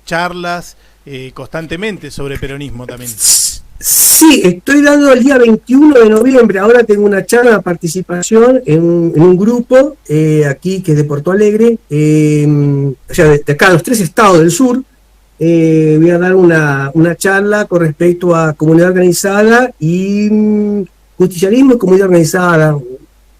charlas constantemente sobre peronismo también. Sí, estoy dando el día 21 de noviembre, ahora tengo una charla de participación en un grupo aquí que es de Porto Alegre, o sea, de acá, los 3 estados del sur. Voy a dar una charla con respecto a comunidad organizada y justicialismo y comunidad organizada.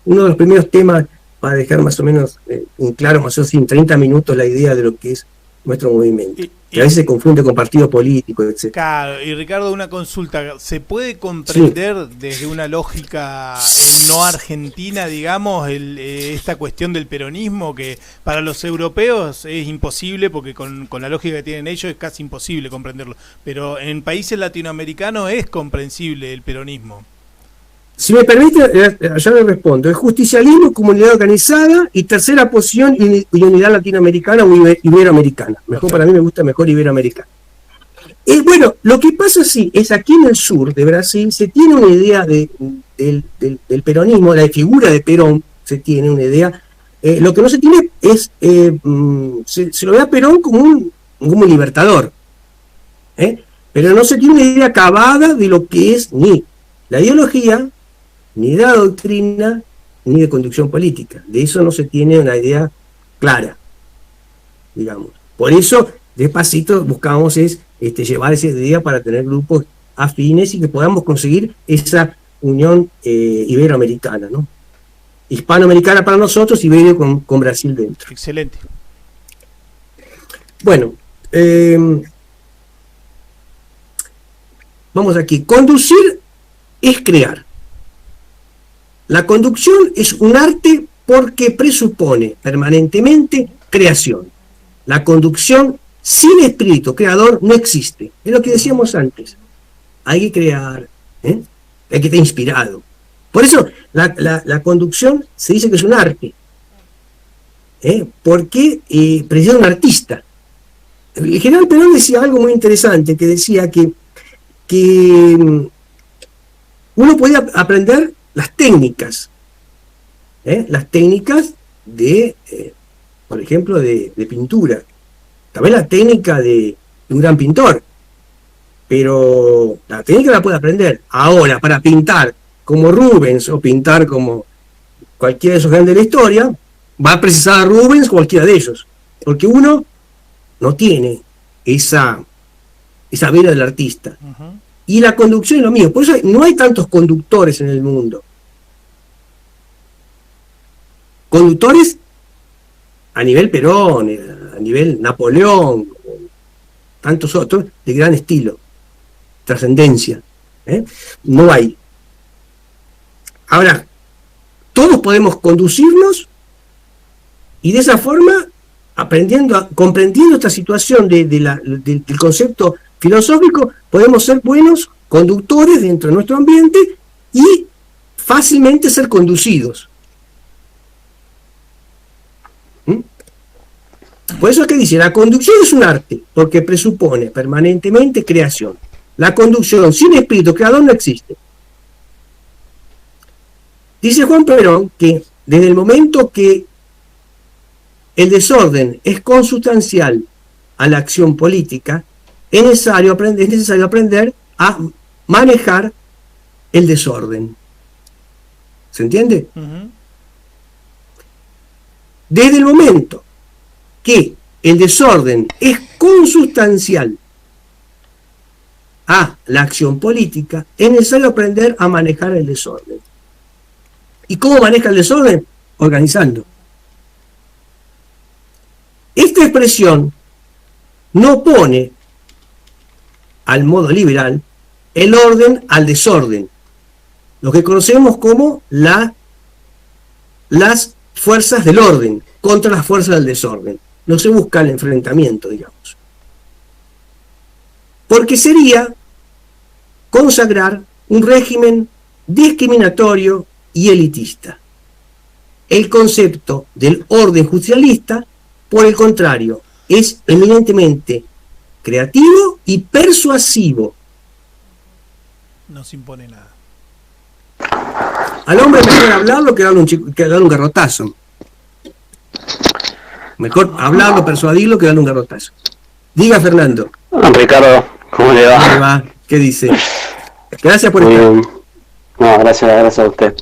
Uno de los primeros temas para dejar más o menos en claro, más o menos en 30 minutos, la idea de lo que es nuestro movimiento. Que a veces se confunde con partido político, etc. Claro, y Ricardo, una consulta. ¿Se puede comprender desde una lógica no argentina, digamos, esta cuestión del peronismo, que para los europeos es imposible, porque con la lógica que tienen ellos es casi imposible comprenderlo, pero en países latinoamericanos es comprensible el peronismo? Si me permite, ya le respondo. Es justicialismo, comunidad organizada, y tercera posición, unidad latinoamericana o iberoamericana. Mejor, para mí me gusta mejor iberoamericana. Bueno, lo que pasa es aquí en el sur de Brasil se tiene una idea del peronismo, la figura de Perón, se tiene una idea. Lo que no se tiene es, se lo ve a Perón como un libertador. Pero no se tiene una idea acabada de lo que es ni la ideología, ni de la doctrina, ni de conducción política. De eso no se tiene una idea clara, digamos. Por eso, despacito, buscamos llevar esa idea para tener grupos afines y que podamos conseguir esa unión iberoamericana, ¿no? Hispanoamericana para nosotros, Iberia con Brasil dentro. Excelente. Bueno, vamos aquí. Conducir es crear. La conducción es un arte porque presupone permanentemente creación. La conducción sin espíritu creador no existe. Es lo que decíamos antes. Hay que crear, hay que estar inspirado. Por eso la conducción se dice que es un arte. Porque precisa un artista. El general Perón decía algo muy interesante, que decía que uno podía aprender las técnicas de, por ejemplo, de pintura, también la técnica de un gran pintor, pero la técnica la puede aprender. Ahora, para pintar como Rubens o pintar como cualquiera de esos grandes de la historia, va a precisar a Rubens o cualquiera de ellos, porque uno no tiene esa vena del artista. Uh-huh. Y la conducción es lo mismo. Por eso no hay tantos conductores en el mundo. Conductores a nivel Perón, a nivel Napoleón, tantos otros de gran estilo, trascendencia. No hay. Ahora, todos podemos conducirnos y de esa forma, comprendiendo esta situación del concepto filosófico, podemos ser buenos conductores dentro de nuestro ambiente y fácilmente ser conducidos. Por eso es que dice, la conducción es un arte, porque presupone permanentemente creación. La conducción sin espíritu creador no existe. Dice Juan Perón que desde el momento que el desorden es consustancial a la acción política, es necesario aprender a manejar el desorden. ¿Se entiende? Uh-huh. desde el momento que el desorden es consustancial a la acción política, es necesario aprender a manejar el desorden. ¿Y cómo maneja el desorden? Organizando. Esta expresión no pone al modo liberal el orden al desorden, lo que conocemos como las fuerzas del orden contra las fuerzas del desorden. No se busca el enfrentamiento, digamos. Porque sería consagrar un régimen discriminatorio y elitista. El concepto del orden justicialista, por el contrario, es eminentemente creativo y persuasivo. No se impone nada. Al hombre mejor hablarlo que darle un garrotazo. Mejor hablarlo, persuadirlo que darle un garrotazo. Diga, Fernando. Ricardo, ¿cómo le va? ¿Cómo le va? ¿Qué dice? Gracias por estar. No, gracias a usted.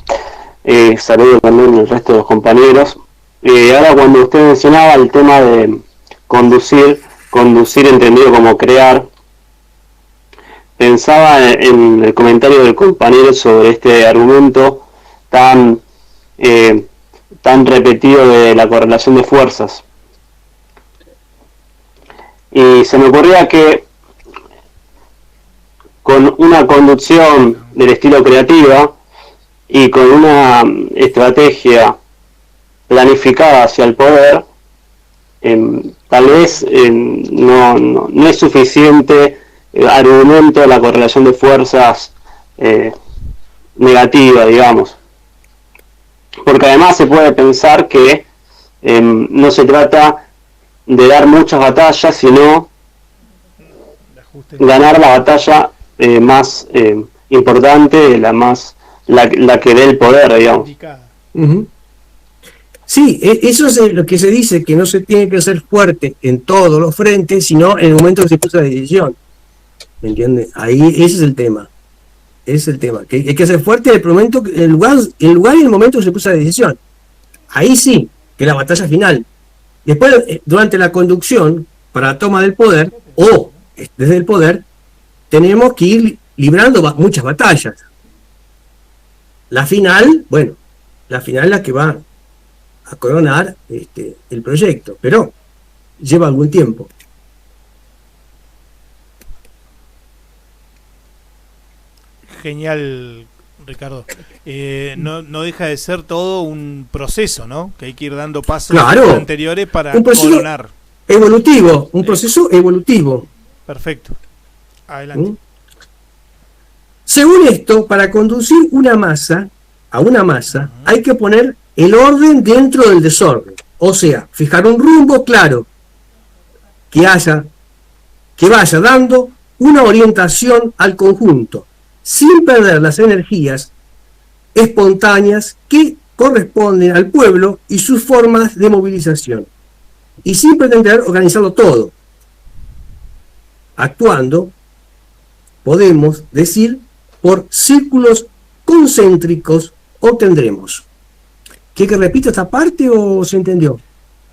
Saludo también al resto de los compañeros. Ahora, cuando usted mencionaba el tema de conducir entendido como crear, pensaba en el comentario del compañero sobre este argumento tan repetido de la correlación de fuerzas. Y se me ocurría que con una conducción del estilo creativa y con una estrategia planificada hacia el poder, tal vez no es suficiente argumento de la correlación de fuerzas negativa, digamos. Porque además se puede pensar que no se trata de dar muchas batallas, sino ganar la batalla más importante, la que dé el poder, digamos. Uh-huh. Sí, eso es lo que se dice, que no se tiene que ser fuerte en todos los frentes, sino en el momento que se puso la decisión. ¿Me entiendes? Ahí ese es el tema. Ese es el tema. Que hay que ser fuerte en el momento, el lugar y el momento que se puso la decisión. Ahí sí, que es la batalla final. Después, durante la conducción, para la toma del poder, o desde el poder, tenemos que ir librando muchas batallas. La final, bueno, la final es la que va a coronar el proyecto, pero lleva algún tiempo. Genial, Ricardo. No deja de ser todo un proceso, ¿no? Que hay que ir dando pasos anteriores para coronar. Evolutivo, un proceso evolutivo. Perfecto. Adelante. Según esto, para conducir a una masa, hay que poner el orden dentro del desorden. O sea, fijar un rumbo claro que vaya dando una orientación al conjunto, sin perder las energías espontáneas que corresponden al pueblo y sus formas de movilización, y sin pretender organizarlo todo. Actuando, podemos decir, por círculos concéntricos obtendremos. ¿Quiere que repita esta parte o se entendió?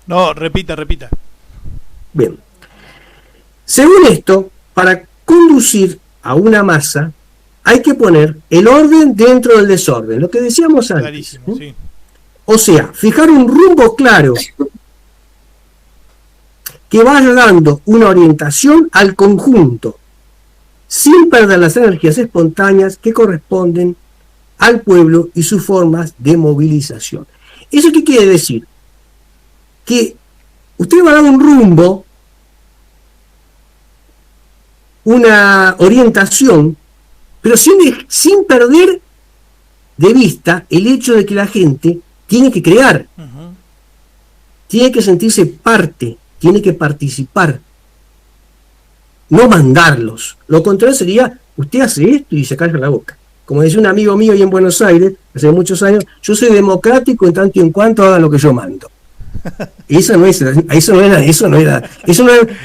No, repita. Bien. Según esto, para conducir a una masa, hay que poner el orden dentro del desorden, lo que decíamos antes. Clarísimo, sí. O sea, fijar un rumbo claro que vaya dando una orientación al conjunto, sin perder las energías espontáneas que corresponden al pueblo y sus formas de movilización. ¿Eso qué quiere decir? Que usted va a dar un rumbo, una orientación, pero sin perder de vista el hecho de que la gente tiene que crear, tiene que sentirse parte, tiene que participar, no mandarlos. Lo contrario sería, usted hace esto y se calla la boca. Como decía un amigo mío ahí en Buenos Aires, hace muchos años, yo soy democrático en tanto y en cuanto hagan lo que yo mando. Eso no es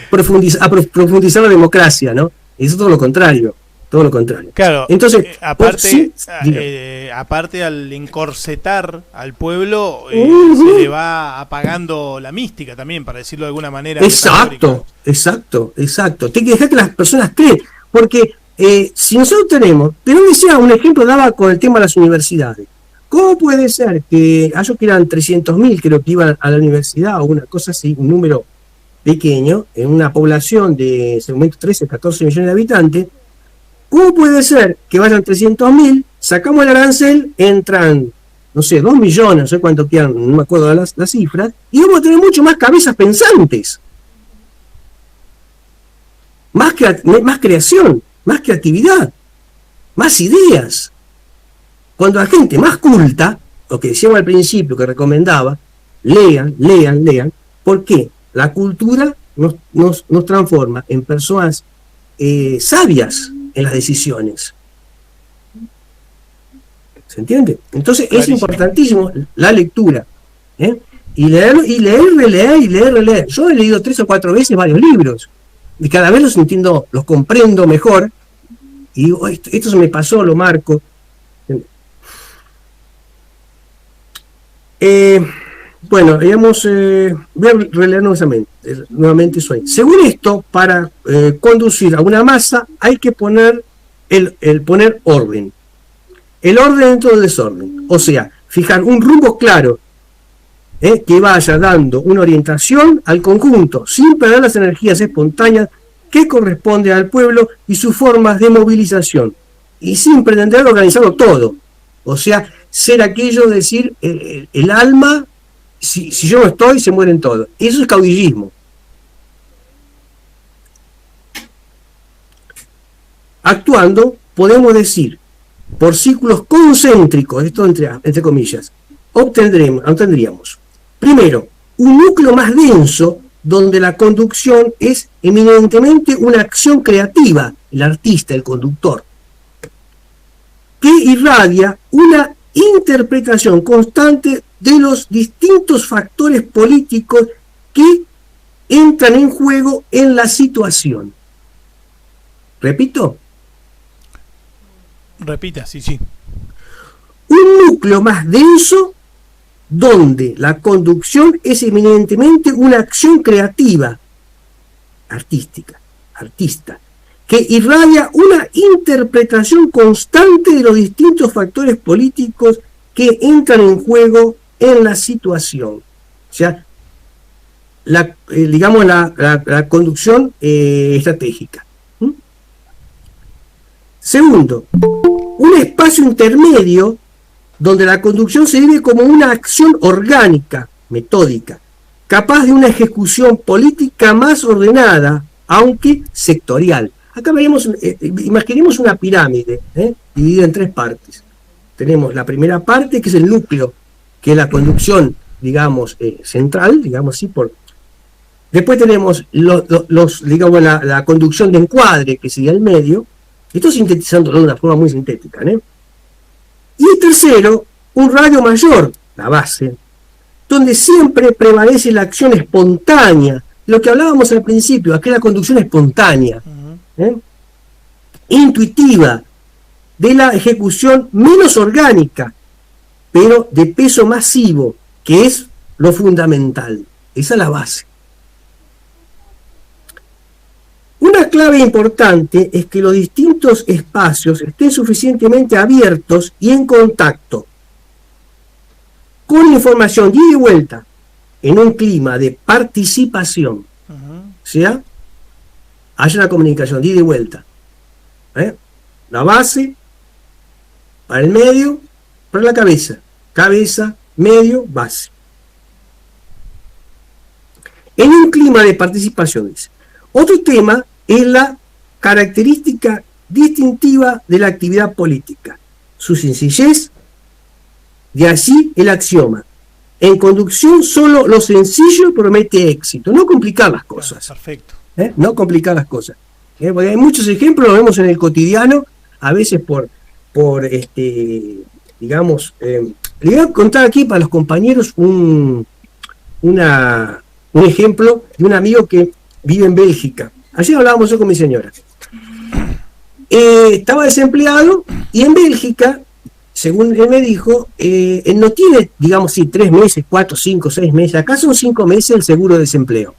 profundizar la democracia, ¿no? Eso es todo lo contrario. todo lo contrario. Claro, entonces, aparte al encorsetar al pueblo, se le va apagando la mística también, para decirlo de alguna manera. Exacto. Hay que dejar que las personas creen, porque si nosotros tenemos, pero decía un ejemplo, daba con el tema de las universidades. ¿Cómo puede ser que ellos que eran 300.000, creo que iban a la universidad, o una cosa así, un número pequeño, en una población de ese momento 13, 14 millones de habitantes? ¿Cómo puede ser que vayan 300.000, sacamos el arancel, entran, no sé, 2 millones, no sé cuánto quedan, no me acuerdo de las cifras, y vamos a tener mucho más cabezas pensantes? Más creación, más creatividad, más ideas. Cuando la gente más culta, lo que decíamos al principio, que recomendaba, lean. ¿Por qué? La cultura nos transforma en personas sabias en las decisiones. ¿Se entiende? Entonces es importantísimo la lectura. Y leer. Yo he leído 3 o 4 veces varios libros. Y cada vez los entiendo, los comprendo mejor. Y digo, esto se me pasó, lo marco. Bueno, digamos, voy a releer nuevamente eso ahí. Según esto, para conducir a una masa hay que poner poner orden. El orden dentro del desorden. O sea, fijar un rumbo claro que vaya dando una orientación al conjunto, sin perder las energías espontáneas que corresponden al pueblo y sus formas de movilización, y sin pretender organizarlo todo. O sea, ser aquello de decir, el alma, si yo no estoy, se mueren todos. Eso es caudillismo. Actuando, podemos decir, por círculos concéntricos, esto entre comillas, obtendríamos, primero, un núcleo más denso, donde la conducción es eminentemente una acción creativa, el artista, el conductor, que irradia una interpretación constante de los distintos factores políticos que entran en juego en la situación. ¿Repito? Repita, sí. Un núcleo más denso donde la conducción es eminentemente una acción creativa, artística, que irradia una interpretación constante de los distintos factores políticos que entran en juego en la situación. O sea, la conducción estratégica. Segundo, un espacio intermedio donde la conducción se vive como una acción orgánica, metódica, capaz de una ejecución política más ordenada, aunque sectorial. Acá imaginemos una pirámide, dividida en 3 partes. Tenemos la primera parte, que es el núcleo, que es la conducción, digamos, central, digamos así. Después tenemos la conducción de encuadre, que sería el medio. Esto sintetizándolo de una forma muy sintética, Y tercero, un radio mayor, la base, donde siempre prevalece la acción espontánea, lo que hablábamos al principio, aquella conducción espontánea, intuitiva, de la ejecución menos orgánica, pero de peso masivo, que es lo fundamental. Esa es la base. Una clave importante es que los distintos espacios estén suficientemente abiertos y en contacto con información de ida y vuelta en un clima de participación. O sea, haya una comunicación de ida y vuelta. La base, para el medio, para la cabeza. Cabeza, medio, base. En un clima de participaciones. Otro tema es la característica distintiva de la actividad política, su sencillez, de allí el axioma. En conducción solo lo sencillo promete éxito, no complicar las cosas. Perfecto. No complicar las cosas. Porque hay muchos ejemplos, lo vemos en el cotidiano, a veces digamos, le voy a contar aquí para los compañeros un ejemplo de un amigo que vive en Bélgica. Ayer hablábamos yo con mi señora. estaba desempleado, y en Bélgica, según él me dijo, él no tiene, digamos, 3 meses, 4, 5, 6 meses, acá son 5 meses el seguro de desempleo.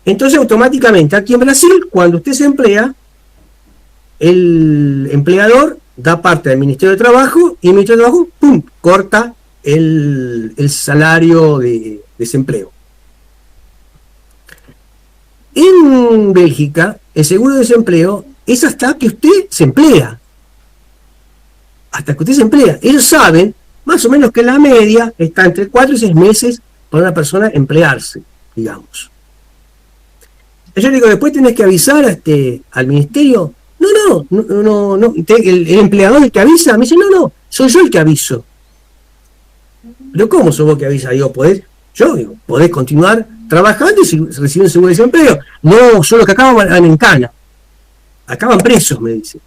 Entonces, automáticamente, aquí en Brasil, cuando usted se emplea, el empleador da parte al Ministerio de Trabajo, y el Ministerio de Trabajo, ¡pum!, corta el salario de desempleo. En Bélgica, el seguro de desempleo es hasta que usted se emplea. Hasta que usted se emplea. Ellos saben, más o menos, que la media está entre 4 y 6 meses para una persona emplearse, digamos. Yo digo, después tenés que avisar al ministerio. No. El empleador es el que avisa. Me dice, no, soy yo el que aviso. Pero ¿cómo sos vos que avisa? Digo, podés continuar trabajando y recibir seguro de desempleo. No, son los que acaban en cana. Acaban presos, me dice.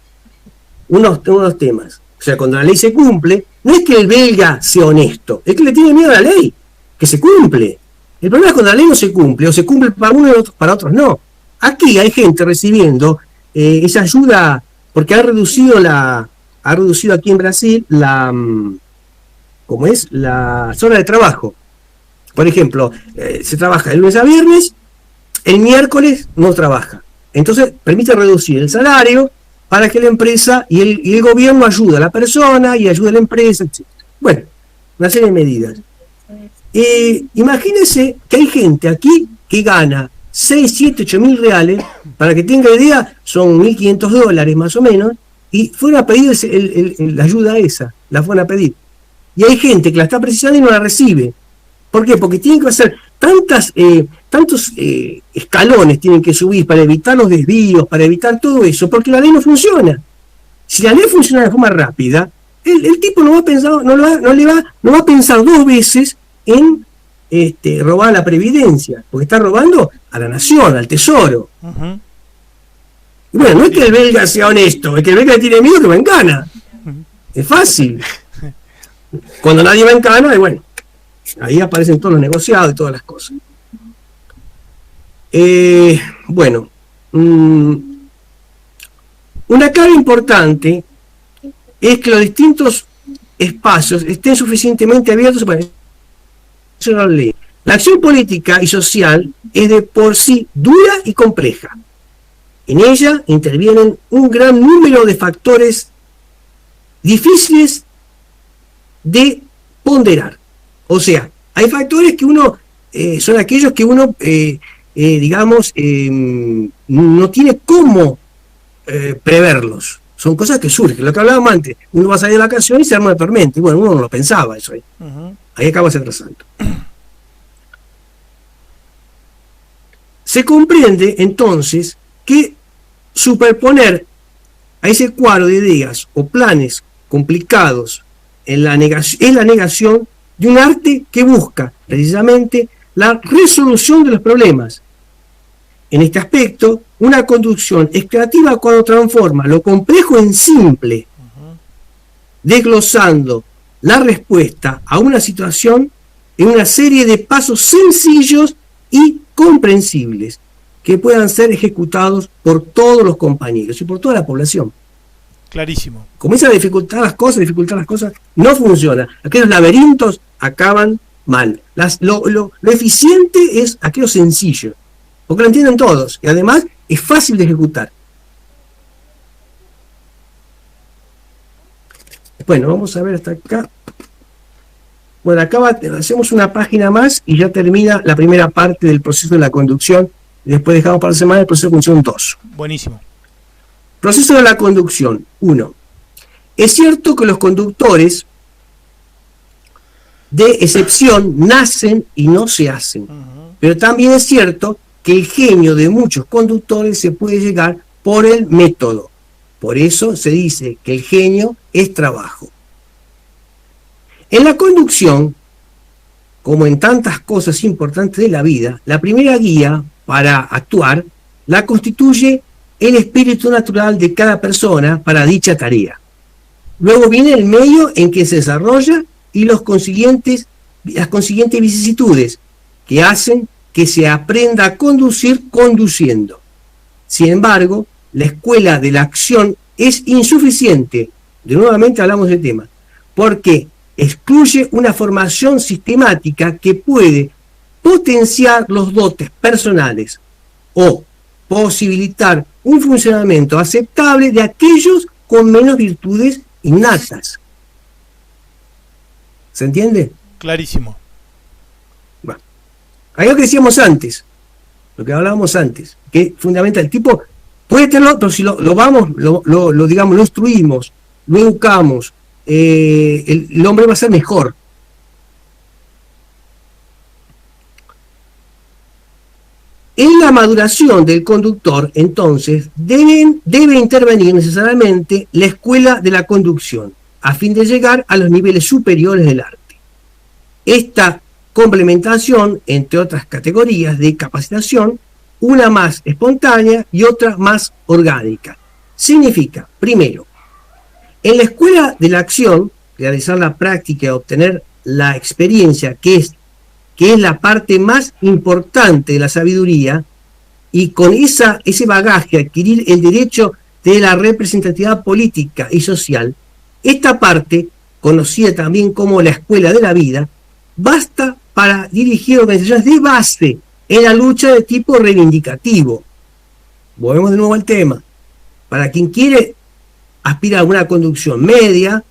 Unos temas. O sea, cuando la ley se cumple, no es que el belga sea honesto, es que le tiene miedo a la ley, que se cumple. El problema es cuando la ley no se cumple, o se cumple para unos y para otros no. Aquí hay gente recibiendo esa ayuda, porque ha reducido aquí en Brasil la zona de trabajo. Por ejemplo, se trabaja de lunes a viernes, el miércoles no trabaja. Entonces permite reducir el salario para que la empresa y el gobierno ayude a la persona y ayude a la empresa, etc. Bueno, una serie de medidas. Imagínense que hay gente aquí que gana 6, 7, 8 mil reales, para que tenga idea, son $1.500 más o menos, y fueron a pedir la ayuda esa, la fueron a pedir. Y hay gente que la está precisando y no la recibe. ¿Por qué? Porque tienen que hacer tantos escalones tienen que subir para evitar los desvíos, para evitar todo eso, porque la ley no funciona. Si la ley funciona de forma rápida, el tipo no va a pensar 2 veces en robar la previdencia, porque está robando a la nación, al tesoro. Uh-huh. Y bueno, no es que el belga sea honesto, es que el belga tiene miedo que va en cana. Es fácil. Cuando nadie va en cana, bueno, ahí aparecen todos los negociados y todas las cosas. Bueno, una clave importante es que los distintos espacios estén suficientemente abiertos para la ley. La acción política y social es de por sí dura y compleja. En ella intervienen un gran número de factores difíciles de ponderar. O sea, hay factores que son aquellos que uno, digamos, no tiene cómo preverlos. Son cosas que surgen. Lo que hablábamos antes, uno va a salir de vacaciones y se arma una tormenta. Y bueno, uno no lo pensaba eso ahí. Uh-huh. Ahí acaba atrasando. Se comprende entonces que superponer a ese cuadro de ideas o planes complicados es la negación de un arte que busca precisamente la resolución de los problemas. En este aspecto, una conducción es creativa cuando transforma lo complejo en simple, desglosando la respuesta a una situación en una serie de pasos sencillos y comprensibles que puedan ser ejecutados por todos los compañeros y por toda la población. Clarísimo. Comienza a dificultar las cosas, no funciona. Aquellos laberintos acaban mal. Lo eficiente es aquello sencillo, porque lo entienden todos, y además es fácil de ejecutar. Bueno, vamos a ver hasta acá. Bueno, acá hacemos una página más y ya termina la primera parte del proceso de la conducción. Y después dejamos para la semana el proceso de conducción 2. Buenísimo. Proceso de la conducción 1. Es cierto que los conductores de excepción nacen y no se hacen. Uh-huh. Pero también es cierto que el genio de muchos conductores se puede llegar por el método. Por eso se dice que el genio es trabajo. En la conducción, como en tantas cosas importantes de la vida, la primera guía para actuar la constituye el espíritu natural de cada persona para dicha tarea. Luego viene el medio en que se desarrolla y las consiguientes vicisitudes que hacen que se aprenda a conducir conduciendo. Sin embargo, la escuela de la acción es insuficiente. De nuevamente hablamos del tema, porque excluye una formación sistemática que puede potenciar los dotes personales o posibilitar un funcionamiento aceptable de aquellos con menos virtudes innatas. ¿Se entiende? Clarísimo. Bueno, ahí lo que decíamos antes, lo que hablábamos antes, que es fundamental. El tipo puede tenerlo, pero si lo digamos, lo instruimos, lo educamos, el hombre va a ser mejor. En la maduración del conductor, entonces, debe intervenir necesariamente la escuela de la conducción, a fin de llegar a los niveles superiores del arte. Esta complementación, entre otras categorías de capacitación, una más espontánea y otra más orgánica. Significa, primero, en la escuela de la acción, realizar la práctica y obtener la experiencia, que es la parte más importante de la sabiduría, y con ese bagaje adquirir el derecho de la representatividad política y social, esta parte, conocida también como la escuela de la vida, basta para dirigir organizaciones de base en la lucha de tipo reivindicativo. Volvemos de nuevo al tema. Para quien quiere aspirar a una conducción media,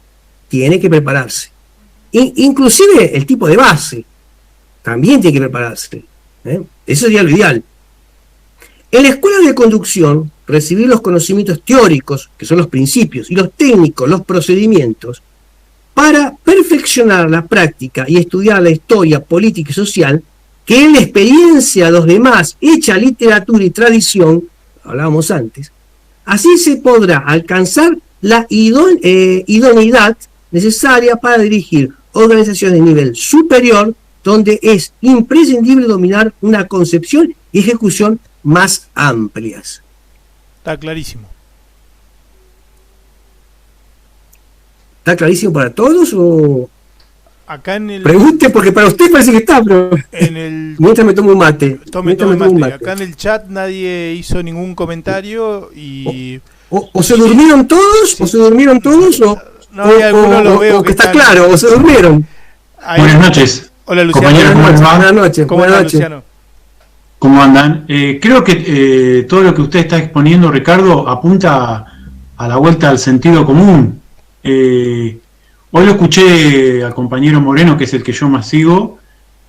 tiene que prepararse. Inclusive el tipo de base también tiene que prepararse. Eso sería lo ideal. En la escuela de conducción, recibir los conocimientos teóricos, que son los principios, y los técnicos, los procedimientos, para perfeccionar la práctica y estudiar la historia política y social, que es la experiencia de los demás, hecha literatura y tradición, hablábamos antes. Así se podrá alcanzar la idoneidad necesaria para dirigir organizaciones de nivel superior, donde es imprescindible dominar una concepción y ejecución más amplias. Está clarísimo. ¿Está clarísimo para todos o...? Acá en el... Pregunte, porque para usted parece que está, pero... Mientras me tomo un mate. Tome un mate. Acá en el chat nadie hizo ningún comentario y... O se durmieron todos, No, hay algunos lo veo que está claro, o se durmieron. Buenas noches. Hola, Luciano. Compañeros, ¿cómo les va? Buenas noches. ¿Cómo andan, Luciano? ¿Cómo andan? Creo que todo lo que usted está exponiendo, Ricardo, apunta a la vuelta al sentido común. Hoy lo escuché al compañero Moreno, que es el que yo más sigo,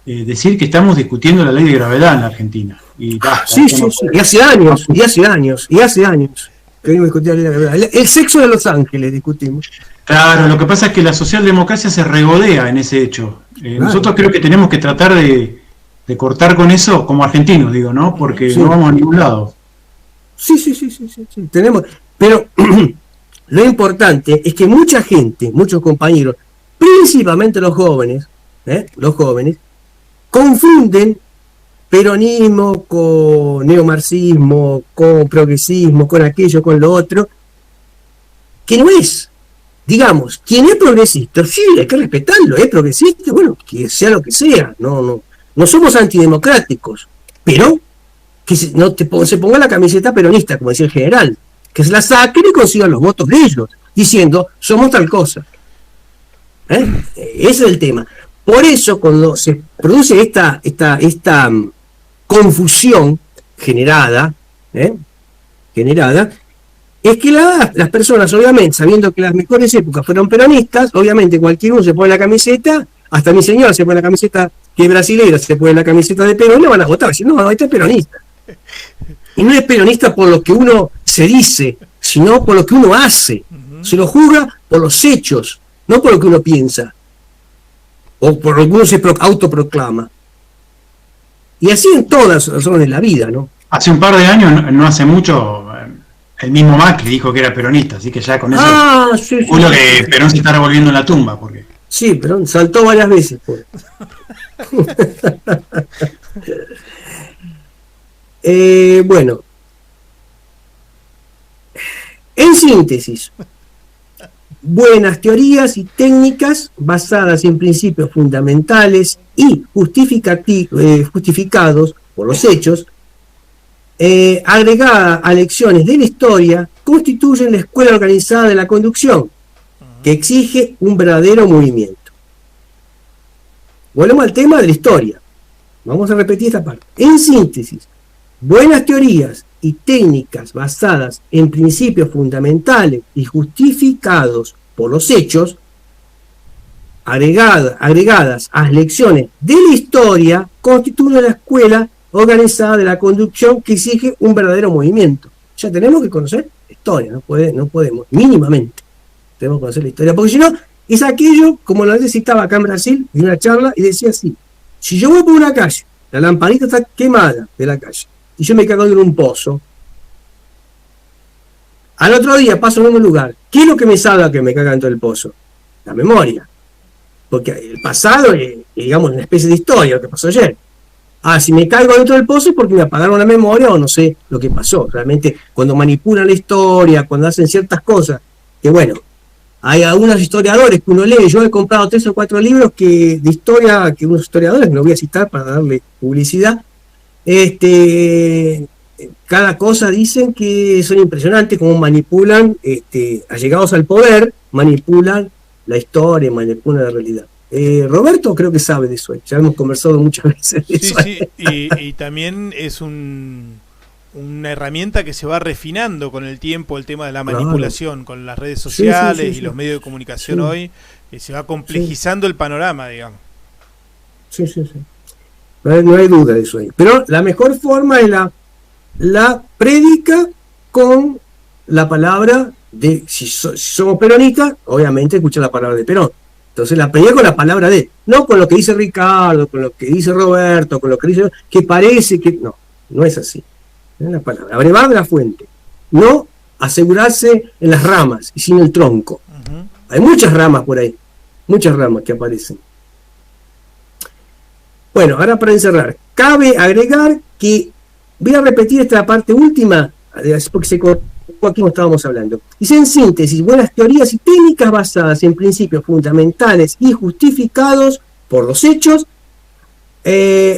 decir que estamos discutiendo la ley de gravedad en la Argentina. Y basta, sí. Y hace años. Que discutir la ley de gravedad. El sexo de Los Ángeles discutimos. Claro, lo que pasa es que la socialdemocracia se regodea en ese hecho. Nosotros creo que tenemos que tratar de cortar con eso como argentinos, digo, ¿no? Porque no vamos a ningún lado. Sí. Tenemos, pero lo importante es que mucha gente, muchos compañeros, principalmente los jóvenes, confunden peronismo con neomarxismo, con progresismo, con aquello, con lo otro, que no es. Digamos, quien es progresista, sí, hay que respetarlo, es progresista, bueno, que sea lo que sea, no somos antidemocráticos, pero que se ponga la camiseta peronista, como decía el general, que se la saquen y consigan los votos de ellos, diciendo, somos tal cosa. Ese es el tema. Por eso, cuando se produce esta confusión generada, es que las personas, obviamente, sabiendo que las mejores épocas fueron peronistas, obviamente cualquier uno se pone la camiseta, hasta mi señora se pone la camiseta que es brasilera, se pone la camiseta de Perón, le van a votar, diciendo, no, este es peronista. Y no es peronista por lo que uno se dice, sino por lo que uno hace. Se lo juzga por los hechos, no por lo que uno piensa, o por lo que uno se autoproclama. Y así en todas las zonas de la vida, ¿no? Hace un par de años, no hace mucho, el mismo Macri dijo que era peronista, así que ya con eso uno que Perón se está revolviendo en la tumba. Porque... Sí, Perón saltó varias veces. Bueno, en síntesis, buenas teorías y técnicas basadas en principios fundamentales y justificados por los hechos agregada a lecciones de la historia, constituyen la escuela organizada de la conducción, que exige un verdadero movimiento. Volvemos al tema de la historia. Vamos a repetir esta parte. En síntesis, buenas teorías y técnicas basadas en principios fundamentales y justificados por los hechos, agregadas a lecciones de la historia, constituyen la escuela organizada de la conducción que exige un verdadero movimiento. Ya tenemos que conocer la historia, no podemos, mínimamente, tenemos que conocer la historia, porque si no, es aquello, como lo necesitaba acá en Brasil, en una charla, y decía así: si yo voy por una calle, la lamparita está quemada de la calle, y yo me cago en un pozo, al otro día paso en un lugar, ¿qué es lo que me salva que me caga dentro del pozo? La memoria. Porque el pasado es, digamos, una especie de historia, lo que pasó ayer. Si me caigo dentro del pozo es porque me apagaron la memoria o no sé lo que pasó. Realmente, cuando manipulan la historia, cuando hacen ciertas cosas, que bueno, hay algunos historiadores que uno lee. Yo he comprado 3 o 4 libros de historia, que unos historiadores, no voy a citar para darle publicidad, cada cosa dicen que son impresionantes, cómo manipulan, allegados al poder, manipulan la historia, manipulan la realidad. Roberto creo que sabe de eso, ya hemos conversado muchas veces de eso. Sí, y también es una herramienta que se va refinando con el tiempo, el tema de la manipulación, con las redes sociales y los medios de comunicación hoy, se va complejizando el panorama, digamos. Sí. No hay duda de eso ahí. Pero la mejor forma es la prédica con la palabra de, si somos peronistas, obviamente escucha la palabra de Perón. Entonces la prédica con la palabra de, no con lo que dice Ricardo, con lo que dice Roberto, con lo que dice, que parece que, no es así. Es la palabra, abrevar de la fuente. No asegurarse en las ramas y sin el tronco. Hay muchas ramas por ahí, muchas ramas que aparecen. Bueno, ahora para encerrar, cabe agregar que, voy a repetir esta parte última, porque se cortó aquí como estábamos hablando. Dice: en síntesis, buenas teorías y técnicas basadas en principios fundamentales y justificados por los hechos,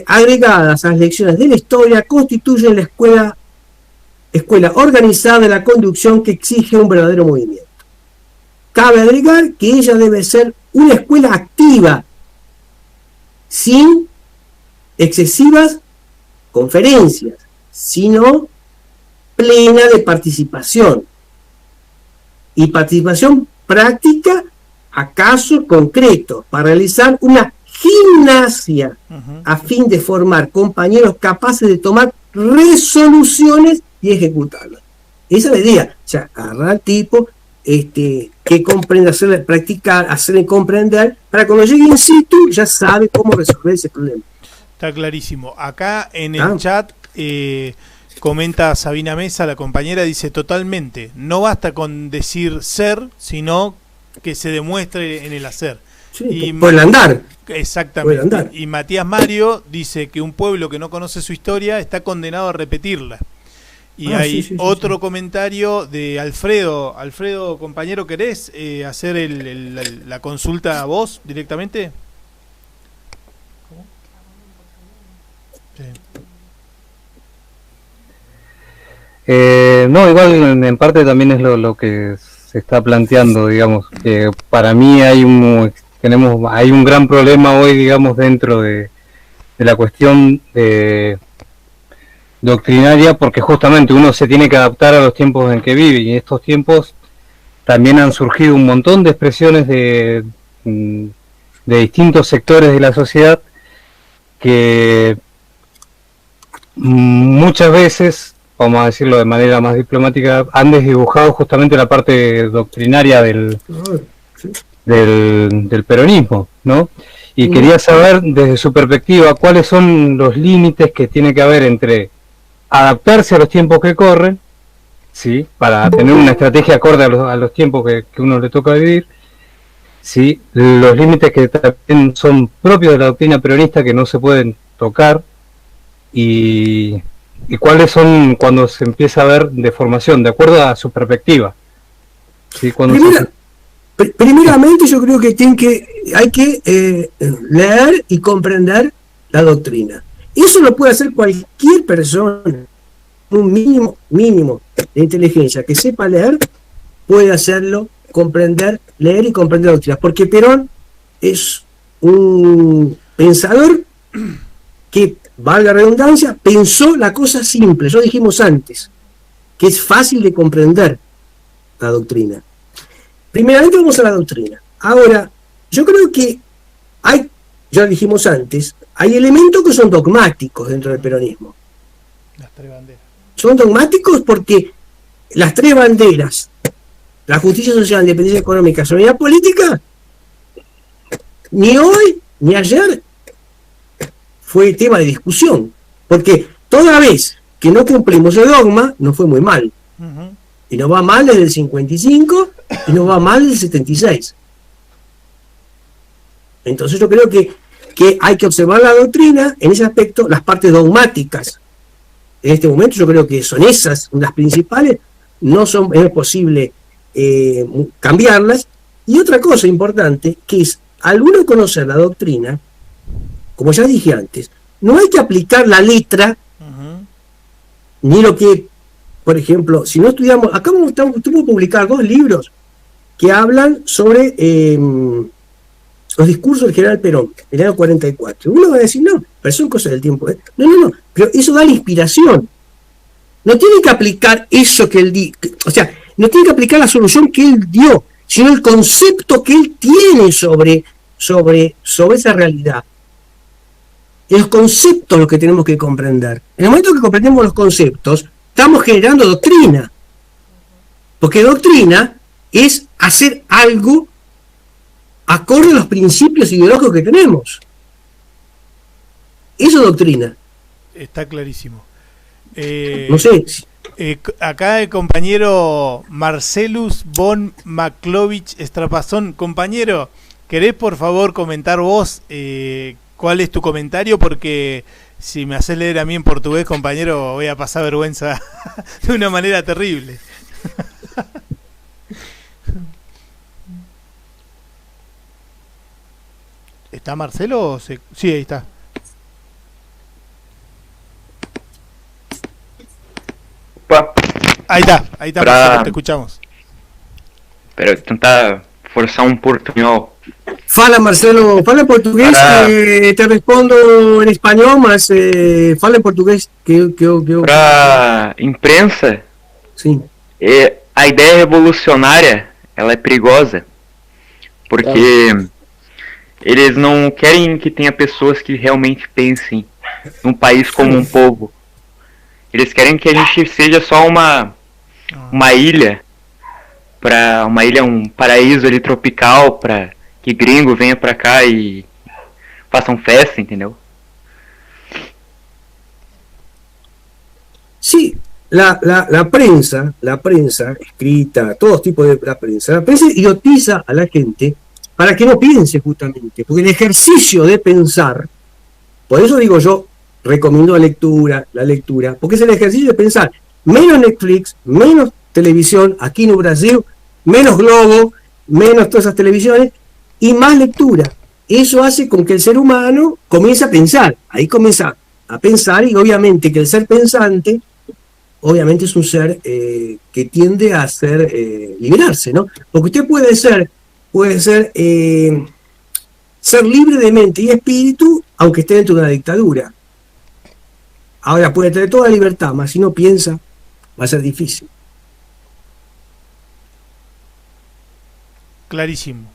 agregadas a las lecciones de la historia, constituyen la escuela organizada de la conducción que exige un verdadero movimiento. Cabe agregar que ella debe ser una escuela activa, sin excesivas conferencias, sino plena de participación. Y participación práctica a casos concretos, para realizar una gimnasia a fin de formar compañeros capaces de tomar resoluciones y ejecutarlas. Esa es la idea. O sea, agarrar al tipo que comprenda, hacerle practicar, hacerle comprender, para cuando llegue in situ ya sabe cómo resolver ese problema. Está clarísimo. Acá en el chat comenta Sabina Mesa, la compañera, dice: totalmente, no basta con decir ser, sino que se demuestre en el hacer. Sí, y por el andar. Exactamente. El andar. Y Matías Mario dice que un pueblo que no conoce su historia está condenado a repetirla. Y hay otro comentario de Alfredo. Alfredo, compañero, ¿querés hacer la consulta a vos directamente? No, igual en parte también es lo que se está planteando, digamos, que para mí hay un gran problema hoy, digamos, dentro de la cuestión doctrinaria, porque justamente uno se tiene que adaptar a los tiempos en que vive, y en estos tiempos también han surgido un montón de expresiones de distintos sectores de la sociedad que muchas veces, vamos a decirlo de manera más diplomática, han desdibujado justamente la parte doctrinaria del peronismo, ¿no? Y quería saber desde su perspectiva cuáles son los límites que tiene que haber entre adaptarse a los tiempos que corren, ¿sí?, para tener una estrategia acorde a los tiempos que uno le toca vivir, ¿sí?, los límites que también son propios de la doctrina peronista que no se pueden tocar, y cuáles son cuando se empieza a ver deformación, de acuerdo a su perspectiva. ¿Sí? Primeramente yo creo que hay que leer y comprender la doctrina. Eso lo puede hacer cualquier persona. un mínimo de inteligencia, que sepa leer, puede hacerlo, leer y comprender doctrinas, porque Perón es un pensador que, valga la redundancia, pensó la cosa simple, ya dijimos antes, que es fácil de comprender la doctrina. Primeramente vamos a la doctrina. Ahora, yo creo que ya dijimos antes, hay elementos que son dogmáticos dentro del peronismo. Las tres banderas. Son dogmáticos porque las tres banderas, la justicia social, la independencia económica, la soberanía política, ni hoy ni ayer fue tema de discusión, porque toda vez que no cumplimos el dogma, nos fue muy mal. Uh-huh. Y nos va mal desde el 55 y nos va mal desde el 76. Entonces yo creo que hay que observar la doctrina en ese aspecto, las partes dogmáticas. En este momento yo creo que son esas las principales, es posible cambiarlas. Y otra cosa importante, que es, al uno conocer la doctrina, como ya dije antes, no hay que aplicar la letra, uh-huh, ni lo que, por ejemplo, si no estudiamos, acá estamos publicar 2 libros que hablan sobre los discursos del general Perón, del año 44. Uno va a decir, no, pero son cosas del tiempo. No, pero eso da la inspiración. No tiene que aplicar eso que él dio, o sea, no tiene que aplicar la solución que él dio, sino el concepto que él tiene sobre esa realidad. Los conceptos los que tenemos que comprender. En el momento que comprendemos los conceptos, estamos generando doctrina. Porque doctrina es hacer algo acorde a los principios ideológicos que tenemos. Eso es doctrina. Está clarísimo. No sé. Acá el compañero Marcelus von Maklovich Estrapazón. Compañero, ¿querés por favor comentar vos cuál es tu comentario? Porque si me haces leer a mí en portugués, compañero, voy a pasar vergüenza de una manera terrible. ¿Está Marcelo? Sí, ahí está. Ahí está, Marcelo, te escuchamos. Pero tentar forzar portuñol. Fala, Marcelo, fala en portugués, te respondo en español, mas fala en portugués. Para imprensa, sim, a ideia revolucionária, ela é perigosa, porque eles não querem que tenha pessoas que realmente pensem num país como um povo. Eles querem que a gente seja só uma ilha, um paraíso ali tropical, para que gringo venha pra cá e façam festa, entendeu? Sí, la prensa escrita, todos tipos de la prensa idiotiza a la gente para que no piense justamente, porque el ejercicio de pensar, por eso digo yo, recomiendo la lectura, porque es el ejercicio de pensar, menos Netflix, menos televisión, aquí en Brasil, menos Globo, menos todas esas televisiones, y más lectura. Eso hace con que el ser humano comience a pensar, ahí comienza a pensar, y obviamente que el ser pensante, obviamente es un ser que tiende a liberarse, ¿no? Porque usted puede ser libre de mente y espíritu, aunque esté dentro de una dictadura. Ahora puede tener toda libertad, mas si no piensa, va a ser difícil. Clarísimo.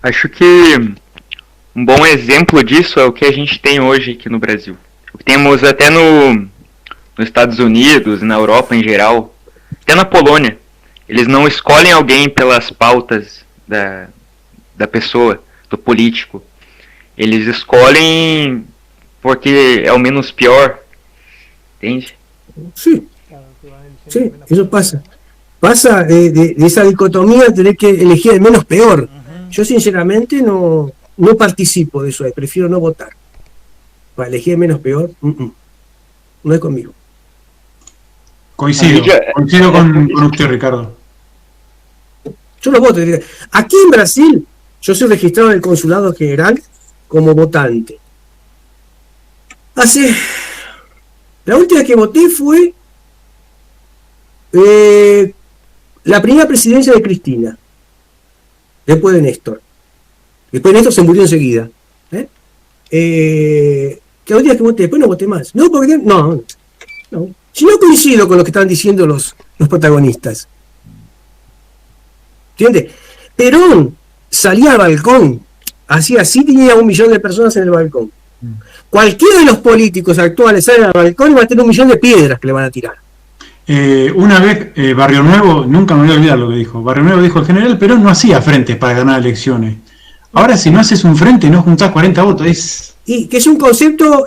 Acho que bom exemplo disso é o que a gente tem hoje aqui no Brasil. Temos até nos Estados Unidos, na Europa em geral, até na Polônia. Eles não escolhem alguém pelas pautas da pessoa, do político. Eles escolhem porque é o menos pior. Entende? Sí, eso pasa. Pasa de esa dicotomía, tener que elegir el menos peor. Uh-huh. Yo sinceramente no participo de eso, prefiero no votar. Para elegir el menos peor, no es conmigo. Coincido con usted, Ricardo. Yo no voto. Aquí en Brasil, yo soy registrado en el Consulado General como votante. Hace La última que voté fue la primera presidencia de Cristina, después de Néstor. Después Néstor se murió enseguida. Que la última que voté, después no voté más. No, porque no. Si no coincido con lo que están diciendo los protagonistas. ¿Entiendes? Perón salía al balcón, hacía así, tenía 1 millón de personas en el balcón. Cualquiera de los políticos actuales sale al balcón y va a tener 1 millón de piedras que le van a tirar. Una vez Barrio Nuevo, nunca me voy a olvidar lo que dijo. Barrio Nuevo dijo: el general Perón no hacía frentes para ganar elecciones. Ahora, si no haces un frente, no juntás 40 votos. Y que es un concepto,